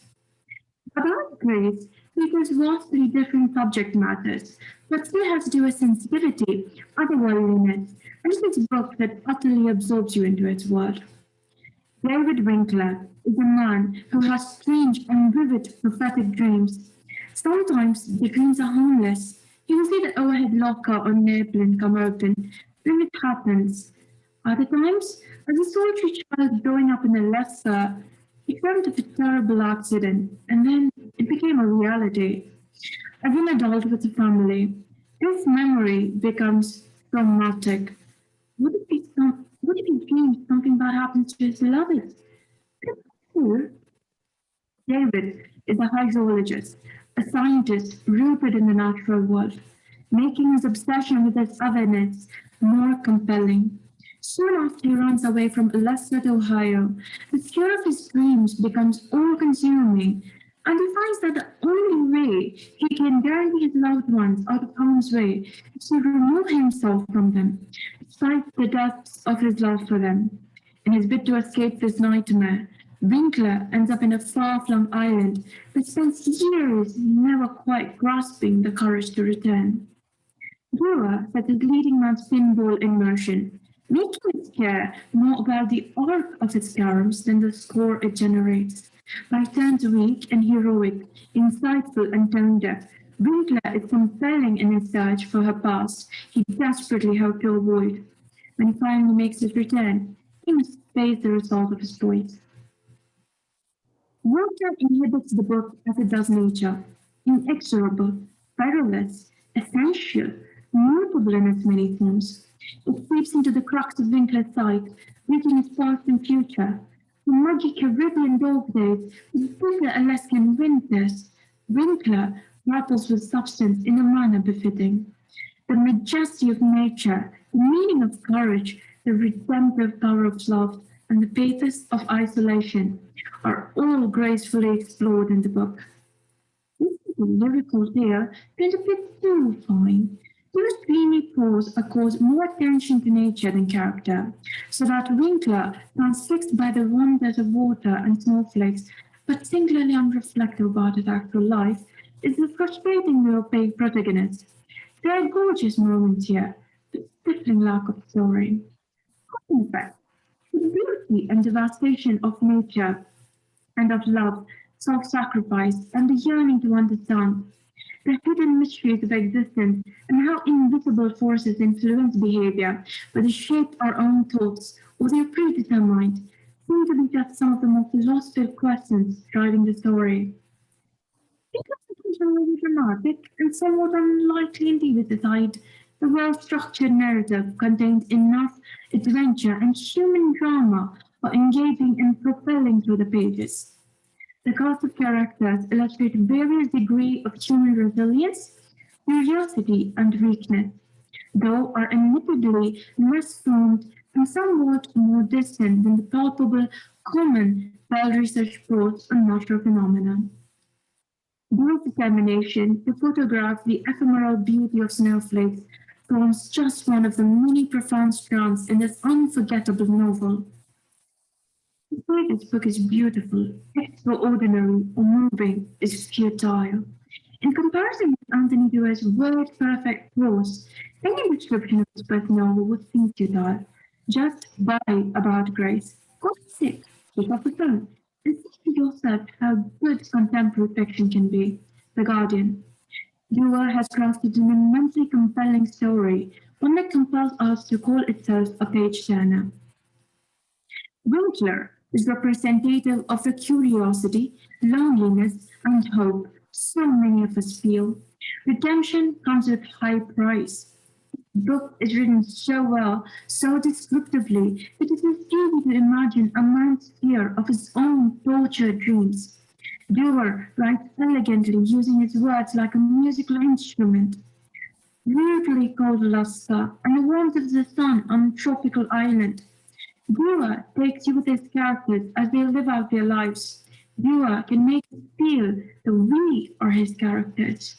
About Grace features vastly different subject matters, but still has to do with sensitivity, otherworldliness, and it is a book that utterly absorbs you into its world. David Winkler is a man who has strange and vivid prophetic dreams. Sometimes the dreams are harmless. He will see the overhead locker on an airplane come open when it happens. Other times, as a solitary child growing up in a lesser, he dreamt of a terrible accident, and then it became a reality. As an adult with a family, this memory becomes traumatic. What if he dreams something bad happens to his beloved? Or David is a hydrologist, a scientist rooted in the natural world, making his obsession with its otherness more compelling. Soon after he runs away from Leicester to Ohio, the sphere of his dreams becomes all-consuming, and he finds that the only way he can guarantee his loved ones out of harm's way is to remove himself from them, despite the depths of his love for them. In his bid to escape this nightmare, Winkler ends up in a far-flung island but spends years never quite grasping the courage to return. Dewar sets his leading man's pinball in motion, making us care more about the arc of its caroms than the score it generates. By turns weak and heroic, insightful and tone-deaf, Winkler is compelling in his search for her past he desperately hoped to avoid. When he finally makes his return, he must face the result of his choice. Water inhabits the book as it does nature, inexorable, perilous, essential, mutable in its many forms. It seeps into the crux of Winkler's sight, reaching his past and future. From muggy Caribbean dog days to bitter Alaskan winters, Winkler grapples with substance in a manner befitting. The majesty of nature, the meaning of courage, the redemptive power of love, and the pathos of isolation are all gracefully explored in the book. This is a lyrical tale turned a bit too fine. Those dreamy prose accords more attention to nature than character, so that Winkler, transfixed by the wonders of water and snowflakes, but singularly unreflective about his actual life, is the frustratingly opaque protagonist. There are gorgeous moments here, but stifling lack of story. In fact, the beauty and devastation of nature and of love, self-sacrifice, and the yearning to understand the hidden mysteries of existence and how invisible forces influence behavior, whether shape our own thoughts or they are predetermined, seem to be just some of the most philosophical questions driving the story. It was really dramatic and somewhat unlikely indeed aside. The well-structured narrative contains enough adventure and human drama for engaging and propelling through the pages. The cast of characters illustrate various degrees of human resilience, curiosity, and weakness, though are admittedly less formed and somewhat more distant than the palpable, common, well-researched prose on natural phenomena. Their determination to photograph the ephemeral beauty of snowflakes forms just one of the many profound strands in this unforgettable novel. To say this book is beautiful, extraordinary, or moving is futile. In comparison with Anthony Dewar's word-perfect prose, any description of his first novel would seem futile. Just buy About Grace, go sick, pick up the phone, and see for yourself how good contemporary fiction can be. The Guardian. Dewar has crafted an immensely compelling story, one that compels us to call itself a page-turner. Winkler is representative of the curiosity, loneliness, and hope so many of us feel. Redemption comes with high price. The book is written so well, so descriptively, that it is easy to imagine a man's fear of his own tortured dreams. Dewar writes elegantly, using his words like a musical instrument. Brutally cold Alaska and the warmth of the sun on a tropical island. Viewer takes you with his characters as they live out their lives. Viewer can make us feel that we are his characters.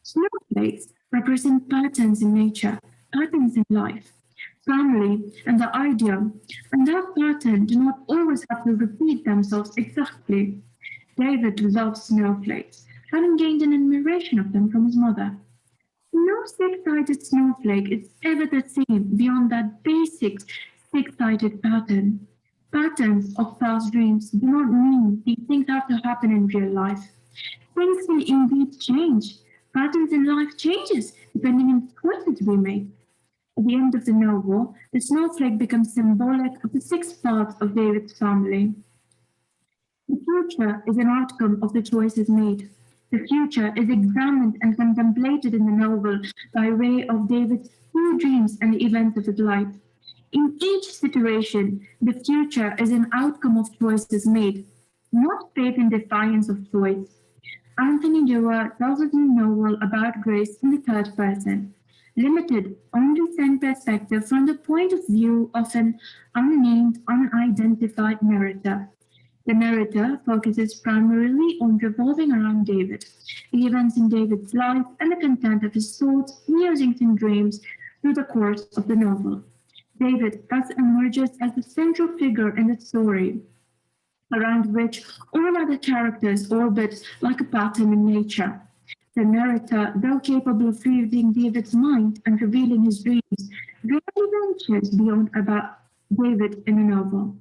Snowflakes represent patterns in nature, patterns in life, family, and the idea, and that pattern do not always have to repeat themselves exactly. David loves snowflakes, having gained an admiration of them from his mother. No six-sided snowflake is ever the same beyond that basic six-sided pattern. Patterns of past dreams do not mean these things have to happen in real life. Things will indeed change. Patterns in life changes depending on the choices we make. At the end of the novel, the snowflake becomes symbolic of the six parts of David's family. The future is an outcome of the choices made. The future is examined and contemplated in the novel by way of David's few dreams and the events of his life. In each situation, the future is an outcome of choices made, not faith in defiance of choice. Anthony Dewar tells us in the novel about grace in the third person, limited, only sent perspective from the point of view of an unnamed, unidentified narrator. The narrator focuses primarily on revolving around David, the events in David's life, and the content of his thoughts, musings, and dreams through the course of the novel. David thus emerges as the central figure in the story, around which all other characters orbit like a pattern in nature. The narrator, though capable of reading David's mind and revealing his dreams, rarely ventures beyond about David in a novel.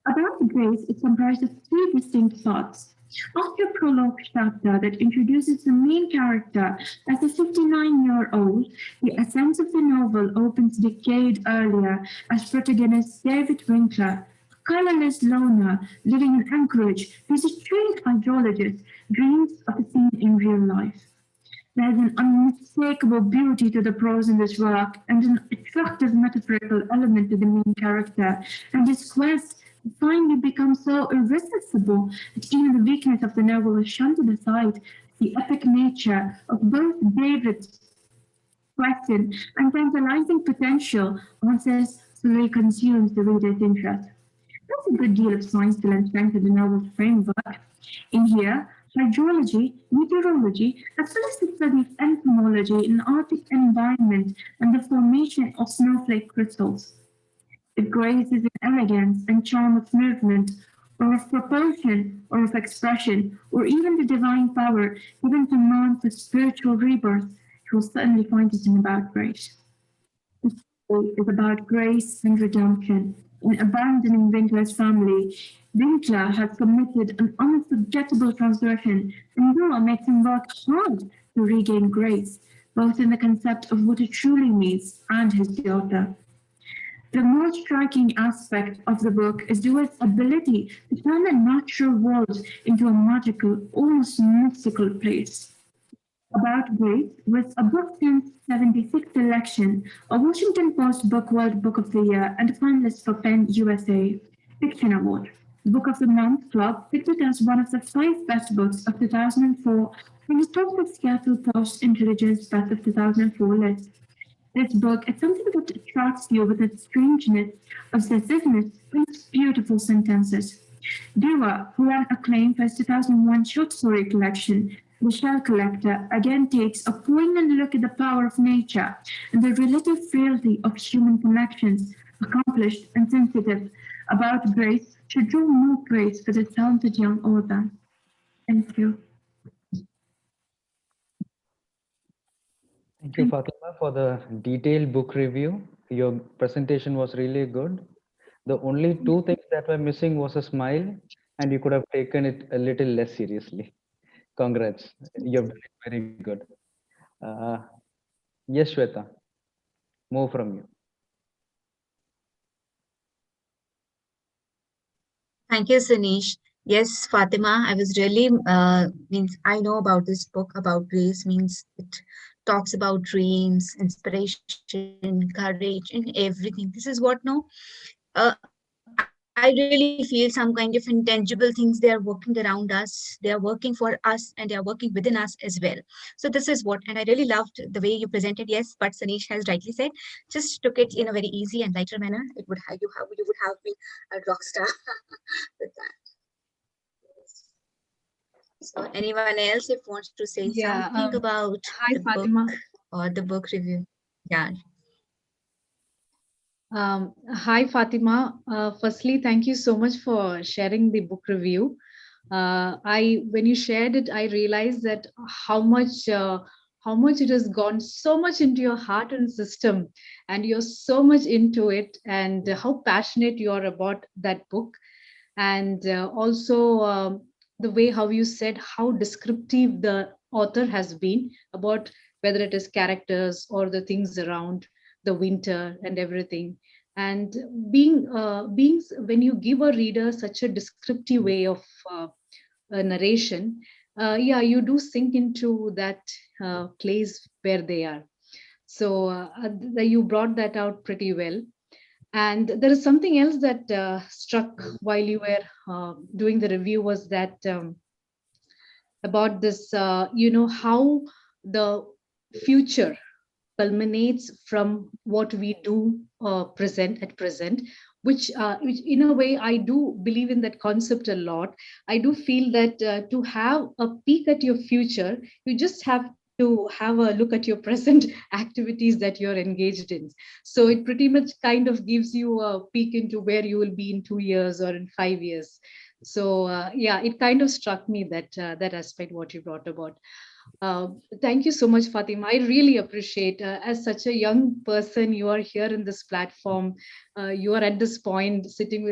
About Grace is comprised of three distinct parts. After a prologue chapter that introduces the main character as a 59-year-old, the ascent of the novel opens a decade earlier as protagonist David Winkler, a colorless loner living in Anchorage, who is a trained hydrologist, dreams of a scene in real life. There is an unmistakable beauty to the prose in this work and an attractive metaphorical element to the main character, and his quest to finally become so irresistible that even the weakness of the novel is shunted aside. The epic nature of both David's question and tantalizing potential answers slowly consumes the reader's interest. There's a good deal of science to lend strength to the novel's framework. In here, hydrology, meteorology, as well as the study of entomology in the Arctic environment and the formation of snowflake crystals. It graces in elegance and charm of movement, or of proportion, or of expression, or even the divine power given to man for spiritual rebirth. You will certainly find it in About Grace. The story is about grace and redemption. In abandoning Winkler's family, Winkler has committed an unforgettable transgression, and Noah makes him work hard to regain grace, both in the concept of what it truly means and his daughter. The most striking aspect of the book is Dewar's ability to turn the natural world into a magical, almost mystical place. About Grace was a Book Sense 76 selection, a Washington Post Book World Book of the Year, and a finalist for PEN USA Fiction Award. The Book of the Month Club picked it as one of the 5 best books of 2004 from the top of Seattle Post Intelligence Best of 2004 list. This book is something that attracts you with its strangeness, obsessiveness, and its beautiful sentences. Dewar, who won acclaim for his 2001 short story collection, The Shell Collector, again takes a poignant look at the power of nature and the relative frailty of human connections, accomplished and sensitive. About Grace should draw more praise for this talented young author. Thank you. Thank you, Fatima, for the detailed book review. Your presentation was really good. The only two things that were missing was a smile, and you could have taken it a little less seriously. Congrats. You have done it very good. Uh, yes, Shweta, more from you. Thank you, Saneesh. Yes, Fatima, I was really I know about this book about grace, means it talks about dreams, inspiration, courage, and everything. This is what no I felt I really feel some kind of intangible things, they are working around us, they are working for us, and they are working within us as well. So this is what, and I really loved the way you presented. Yes, but Saneesh has rightly said, just took it in a very easy and lighter manner. It would have you would have been a rock star with that. So anyone else if wants to say Yeah. something about Hi, the book Fatima. or the book review? Yeah. Hi, Fatima. Firstly, thank you so much for sharing the book review. When you shared it, I realized that how much it has gone so much into your heart and system, and you're so much into it, and how passionate you are about that book, and also the way how you said how descriptive the author has been about whether it is characters or the things around the winter and everything, and being when you give a reader such a descriptive way of a narration, yeah, you do sink into that place where they are. So you brought that out pretty well. And there is something else that struck while you were doing the review, was that about this, how the future culminates from what we do present, which in a way I do believe in that concept a lot. I do feel that to have a peek at your future, you just have to have a look at your present activities that you're engaged in. So it pretty much kind of gives you a peek into where you will be in 2 years or in 5 years. So yeah, it kind of struck me that that aspect what you brought about. uh, Thank you so much, Fatima. I really appreciate, as such a young person, you are here in this platform. You are at this point sitting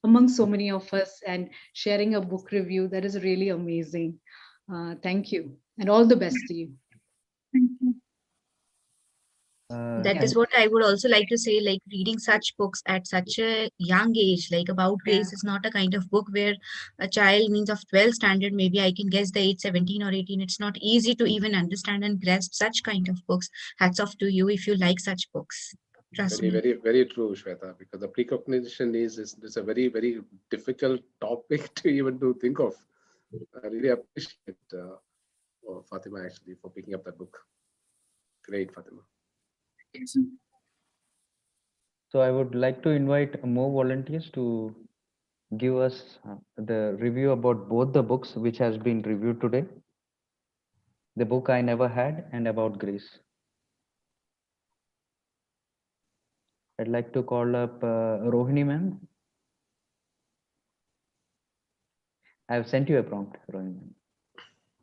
among so many of us and sharing a book review. That is really amazing. Thank you, and all the best to you. Thank you. That Yeah, is what I would also like to say, like reading such books at such a young age, like About yeah. Grace is not a kind of book where a child means of 12 standard, maybe I can guess the age 17 or 18. It's not easy to even understand and grasp such kind of books. Hats off to you if you like such books. Trust Very, me. very, very true, Shweta, because the precognition is a very, very difficult topic to even to think of. I really appreciate Fatima actually for picking up that book. Great, Fatima. Yes, sir. So I would like to invite more volunteers to give us the review about both the books which has been reviewed today. The book I Never Had and About Grace. I'd like to call up Rohini ma'am. I've sent you a prompt, Rohini ma'am.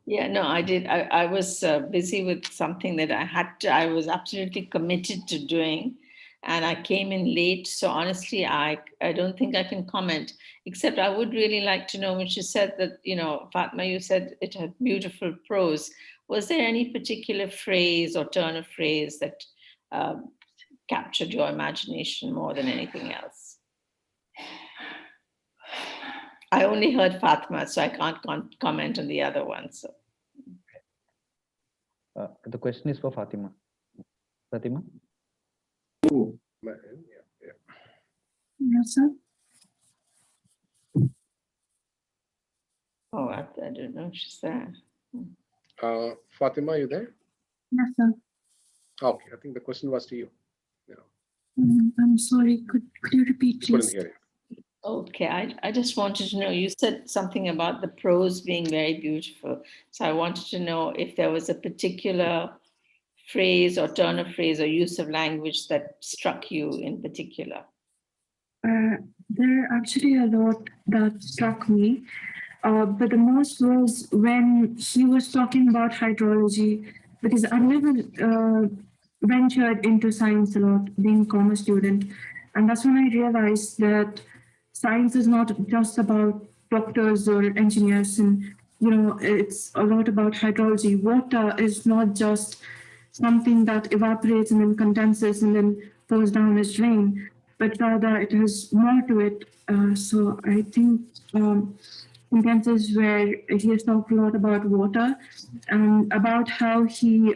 Yeah, no, I did. I was busy with something that I had to, I was absolutely committed to doing. And I came in late. So honestly, I don't think I can comment, except I would really like to know when she said that, Fatma, you said it had beautiful prose. Was there any particular phrase or turn of phrase that captured your imagination more than anything else? I only heard Fatma, so I can't comment on the other one. So. The question is for Fatima. Fatima? Yeah, yeah. Yes, sir. Oh, I don't know if she's there. Fatima, you there? Yes, sir. Okay, I think the question was to you. Yeah, I'm sorry. Could you repeat, we couldn't please? hear you. Okay, I just wanted to know, you said something about the prose being very beautiful. So I wanted to know if there was a particular phrase or turn of phrase or use of language that struck you in particular. There are actually a lot that struck me, but the most was when he was talking about hydrology, because I've never ventured into science a lot, being a commerce student, and that's when I realized that science is not just about doctors or engineers, and it's a lot about hydrology. Water is not just something that evaporates and then condenses and then falls down as rain, but rather it has more to it. So I think instances where he has talked a lot about water and about how he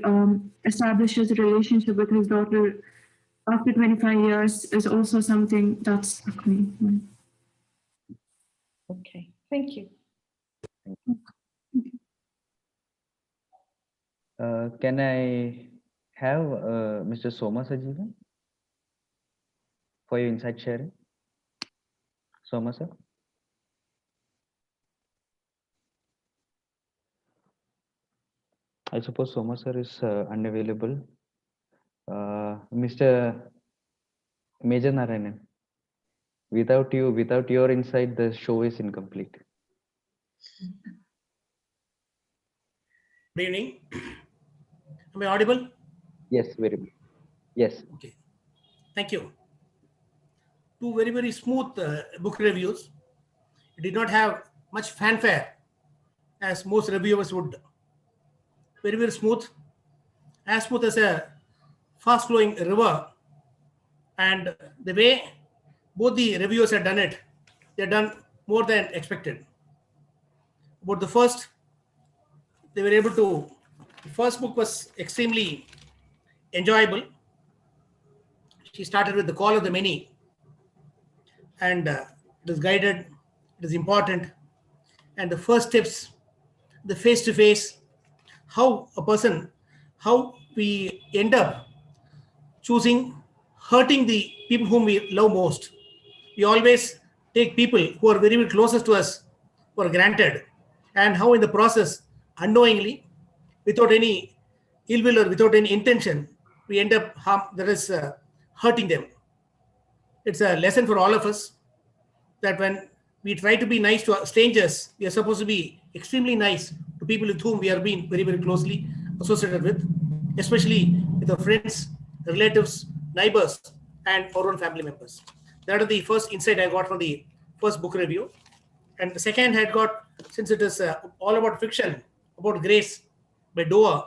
establishes a relationship with his daughter after 25 years is also something that struck me. Okay, thank you. Can I have Mr. Soma Sajivan for your insight sharing? Soma sir? I suppose Soma sir is unavailable. Mr. Major Narayanan, without your insight, the show is incomplete. Good evening. Am I audible? Yes, very good. Yes. Okay. Thank you. Two very, very smooth book reviews. It did not have much fanfare as most reviewers would. Very, very smooth as a fast flowing river. And the way both the reviewers had done it, they had done more than expected. About the first, they were able to, the first book was extremely enjoyable. She started with The Call of the Many, and it is guided, it is important, and the first steps, the face to face, how a person, how we end up choosing hurting the people whom we love most. We always take people who are very, very closest to us for granted, and how in the process, unknowingly, without any ill will or without any intention, we end up hurting them. It's a lesson for all of us that when we try to be nice to strangers, we are supposed to be extremely nice to people with whom we are being very, very closely associated with, especially with our friends, relatives, neighbors, and our own family members. That is the first insight I got from the first book review. And the second I had got, since it is all about fiction, about grace by Doer,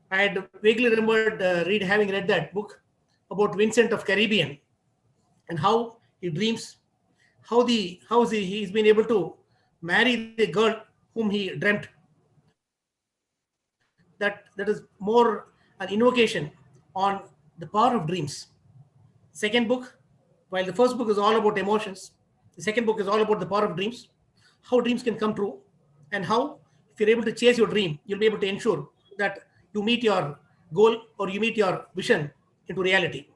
I had vaguely remembered having read that book about Vincent of Caribbean and how he dreams, he's been able to marry the girl whom he dreamt. That is more an invocation on the power of dreams. Second book, while the first book is all about emotions, the second book is all about the power of dreams, how dreams can come true, and how if you're able to chase your dream, you'll be able to ensure that you meet your goal or you meet your vision into reality.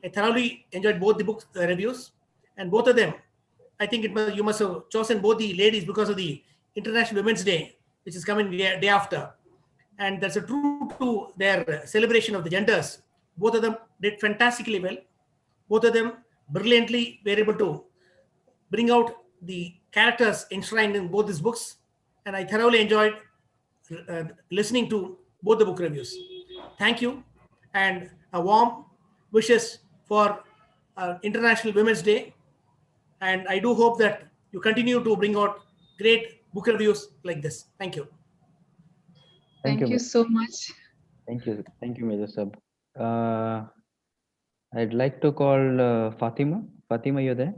I thoroughly enjoyed both the book reviews, and both of them, I think you must have chosen both the ladies because of the International Women's Day, which is coming day after. And that's a true to their celebration of the genders. Both of them did fantastically well. Both of them brilliantly were able to bring out the characters enshrined in both these books. And I thoroughly enjoyed listening to both the book reviews. Thank you, and a warm wishes for International Women's Day. And I do hope that you continue to bring out great book reviews like this. Thank you. Thank you. Thank you so much. Thank you. Thank you, Major Sab. I'd like to call Fathima. Fathima, you there?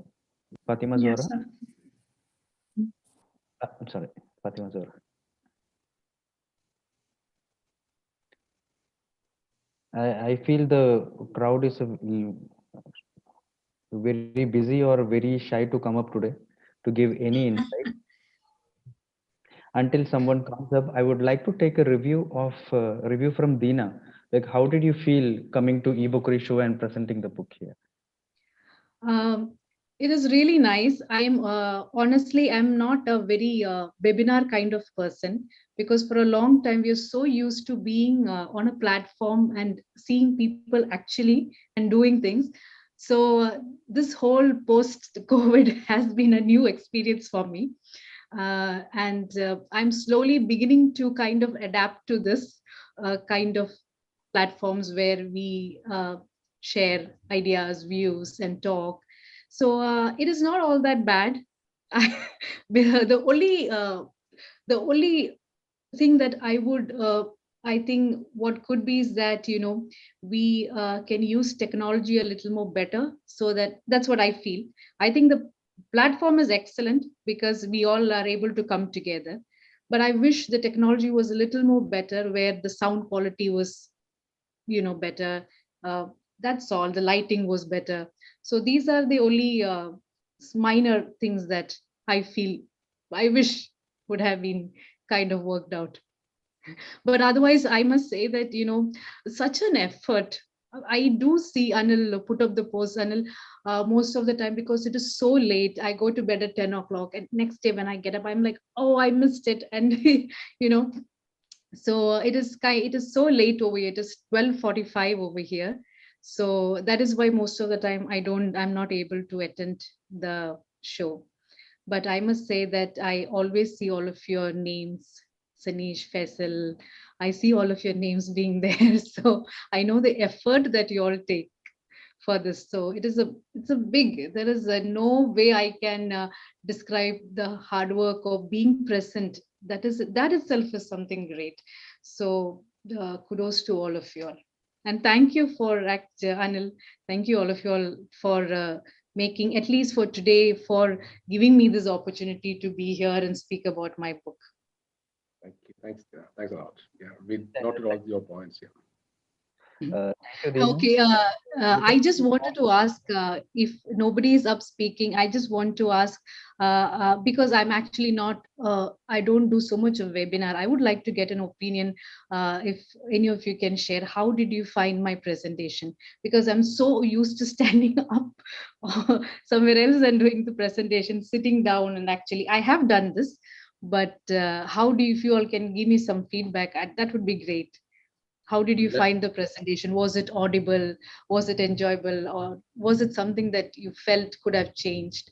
Fathima Zora? Yes, sir. I'm sorry, Fathima Zora. I feel the crowd is very busy or very shy to come up today to give any insight. Until someone comes up, I would like to take a review from Deena. Like, how did you feel coming to e-Bookery show and presenting the book here? It is really nice. I'm honestly, I'm not a very webinar kind of person, because for a long time we're so used to being on a platform and seeing people actually and doing things. So this whole post-COVID has been a new experience for me. And I'm slowly beginning to kind of adapt to this kind of platforms where we share ideas, views, and talk. So it is not all that bad. The only thing that I would I think what could be is that we can use technology a little more better, so that's what I feel. I think the platform is excellent because we all are able to come together, but I wish the technology was a little more better, where the sound quality was better. uh, that's all. The lighting was better. So these are the only minor things that I feel, I wish would have been kind of worked out. But otherwise, I must say that, such an effort. I do see Anil put up the post, Anil, most of the time, because it is so late. I go to bed at 10 o'clock, and next day when I get up, I'm like, oh, I missed it. And, you know, so it is so late over here. It is 12:45 over here. So that is why most of the time I'm not able to attend the show. But I must say that I always see all of your names, Saneesh, Faisal. I see all of your names being there. So I know the effort that you all take for this. So it's a big, there is no way I can describe the hard work of being present. That itself is something great. So kudos to all of you all. And thank you for Anil. Thank you all of you all for making, at least for today, for giving me this opportunity to be here and speak about my book. Thank you. Thanks. Yeah, thanks a lot. Yeah, we noted all your points. Yeah. Thank you, Deena. Okay, I just wanted to ask if nobody is up speaking, I just want to ask because I'm actually not, I don't do so much of webinar. I would like to get an opinion if any of you can share. How did you find my presentation? Because I'm so used to standing up somewhere else and doing the presentation, sitting down, and actually I have done this. But how do you, if you all can give me some feedback, that would be great. How did you Let, find the presentation? Was it audible? Was it enjoyable? Or was it something that you felt could have changed?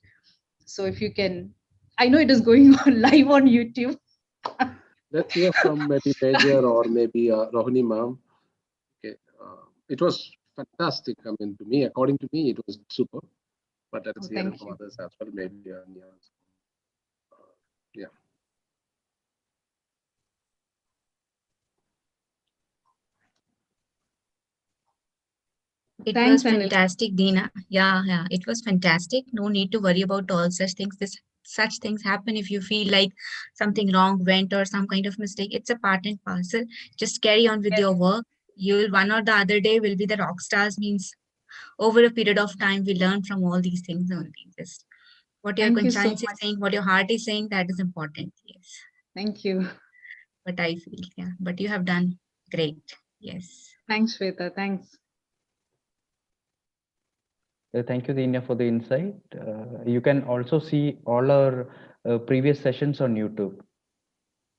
So if you can, I know it is going on live on YouTube. let's hear from maybe Major or maybe Rohini ma'am. Okay. It was fantastic. I mean, to me, according to me, it was super. But let us hear it Thank from you. others as well. Maybe yeah. It was Thanks, Anil. fantastic, Deena. Yeah, yeah, it was fantastic. No need to worry about all such things. Such things happen if you feel like something wrong went or some kind of mistake. It's a part and parcel. Just carry on with your work. You'll one or the other day will be the rock stars. Means over a period of time, we learn from all these things only. Just what your Thank you so conscience is much. saying, what your heart is saying, that is important. Yes. Thank you. But I feel, yeah. But you have done great. Yes. Thanks, Shwetha. Thanks. Thank you, Deena, for the insight. You can also see all our previous sessions on YouTube.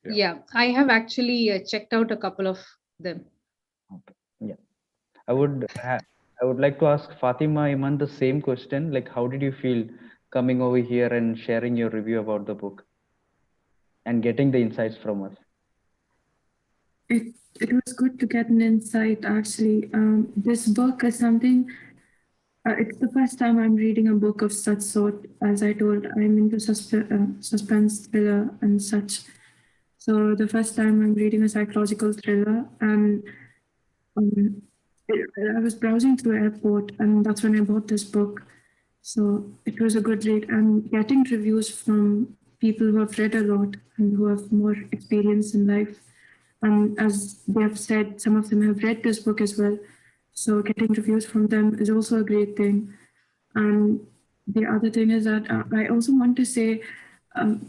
Yeah, I have actually checked out a couple of them. Okay. Yeah. I would I would like to ask Fathima, Iman the same question. Like, how did you feel coming over here and sharing your review about the book and getting the insights from us? It was good to get an insight, actually. This book is something, it's the first time I'm reading a book of such sort. As I told, I'm into suspense thriller and such. So the first time I'm reading a psychological thriller, and um, I was browsing through airport, and that's when I bought this book. So it was a good read. And getting reviews from people who have read a lot and who have more experience in life. And as they have said, some of them have read this book as well. So getting reviews from them is also a great thing. And the other thing is that I also want to say, you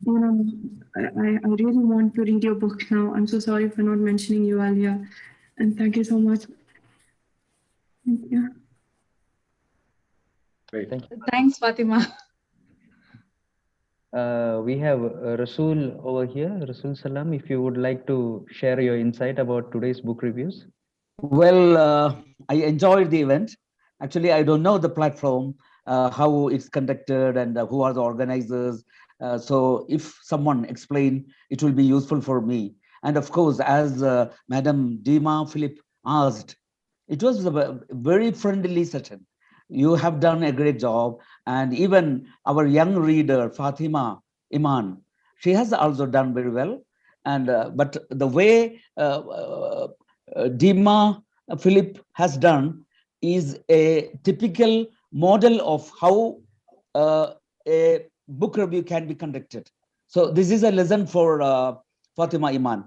know, I really want to read your book now. I'm so sorry for not mentioning you earlier. And thank you so much. Thank you. Great. Thank you. Thanks, Fatima. We have Rasul over here. Rasul Salam, if you would like to share your insight about today's book reviews. Well, I enjoyed the event. Actually, I don't know the platform, how it's conducted, and who are the organizers. So, if someone explain, it will be useful for me. And of course, as Madam Deena Philip asked, it was a very friendly session. You have done a great job, and even our young reader Fathima Iman, she has also done very well. And but the way Deena Philip has done is a typical model of how a book review can be conducted. So this is a lesson for Fatima Iman.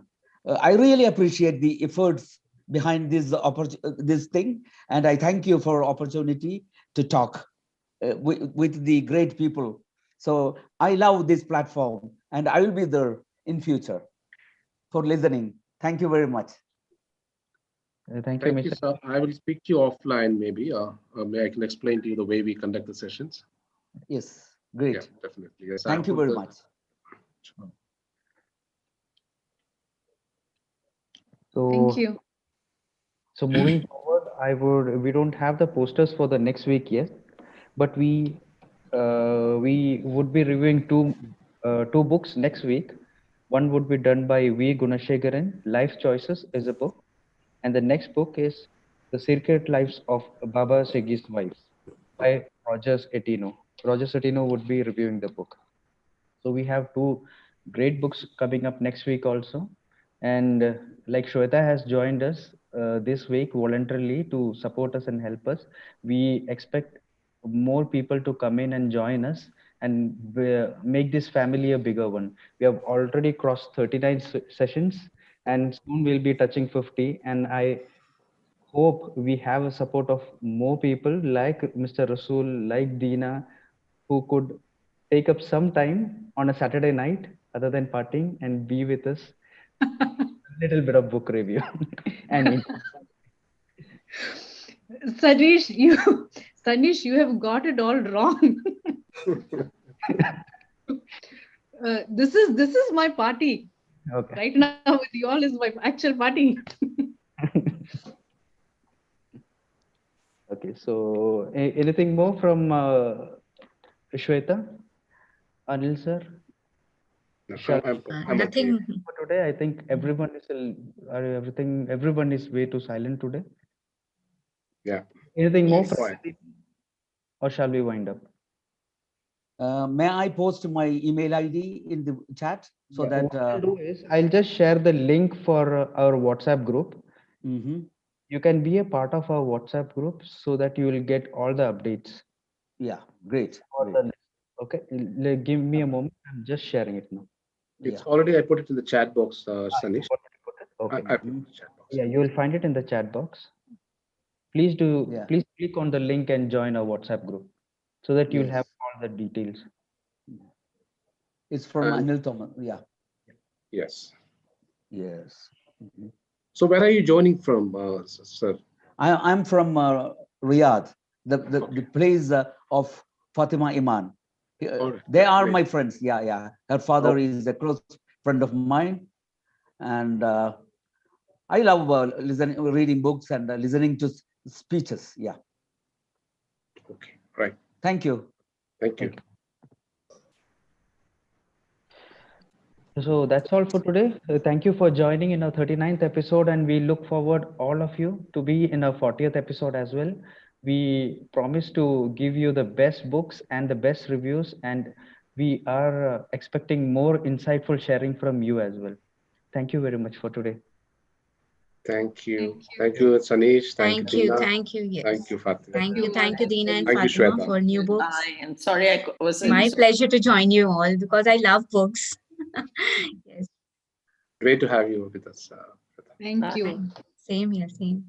I really appreciate the efforts behind this thing, and I thank you for opportunity to talk with the great people. So I love this platform, and I will be there in future for listening. Thank you very much. Thank you, Thank you, Mr. sir. I will speak to you offline, maybe. May I can explain to you the way we conduct the sessions. Yes, Yeah, great. definitely. Yes, Thank you very much. Thank So, you. so moving forward, we don't have the posters for the next week yet, but we would be reviewing two books next week. One would be done by V. Gunashegaran. Life Choices is a book, and the next book is The Secret Lives of Baba Segi's Wives by Roger Etino. Roger Etino would be reviewing the book. So we have two great books coming up next week also. And like Shwetha has joined us this week voluntarily to support us and help us, we expect more people to come in and join us and make this family a bigger one. We have already crossed 39 sessions and soon we'll be touching 50. And I hope we have a support of more people like Mr. Rasool, like Deena, who could take up some time on a Saturday night other than partying and be with us. A little bit of book review and Saneesh, Saneesh, you have got it all wrong. This is my party. okay. Right now with you all is my actual party. Okay, so anything more from Shwetha, Anil sir? No, Shall I'm okay. Nothing. for today? I think everyone is way too silent today. Yeah. Anything more from Quiet. or shall we wind up? May I post my email ID in the chat so Yeah, that what I'll do is I'll just share the link for our WhatsApp group. mhm. You can be a part of our WhatsApp group so that you will get all the updates. Yeah, great, For great. okay, give me a moment. I'm just sharing it now. It's Yeah. already, I put it in the chat box, You Saneesh. already put it? Okay. I put it in Mhm. the chat box. Yeah, you will find it in the chat box. Please Yeah. please click on the link and join our WhatsApp group so that you'll have Yes. all the details. It's from And Anil Thomas. Yeah. yes. Yes. Mhm. So where are you joining from, sir? I'm from Riyadh, the Okay. place of Fathima Iman. All right. They are Great. my friends. Yeah, yeah. Her father Oh, is a close friend of mine, and I love reading books and listening to speeches. Yeah. okay. Right. Thank you. Thank you. Thank you. So that's all for today. Thank you for joining in our 39th episode, and we look forward all of you to be in our 40th episode as well. We promise to give you the best books and the best reviews, and we are expecting more insightful sharing from you as well. Thank you very much for today. Thank you. Thank Thank you. you, Saneesh. Thank you, Thank you. Deena. Thank you. Yes. Thank you, Fatima. Thank you. Iman. Thank you, Deena and Thank you, Fatima, Shwetha. for new books. And sorry I wasn't My so pleasure to join you all because I love books. Yes. Great to have you with us. Shwetha. Thank you. Same here. Same.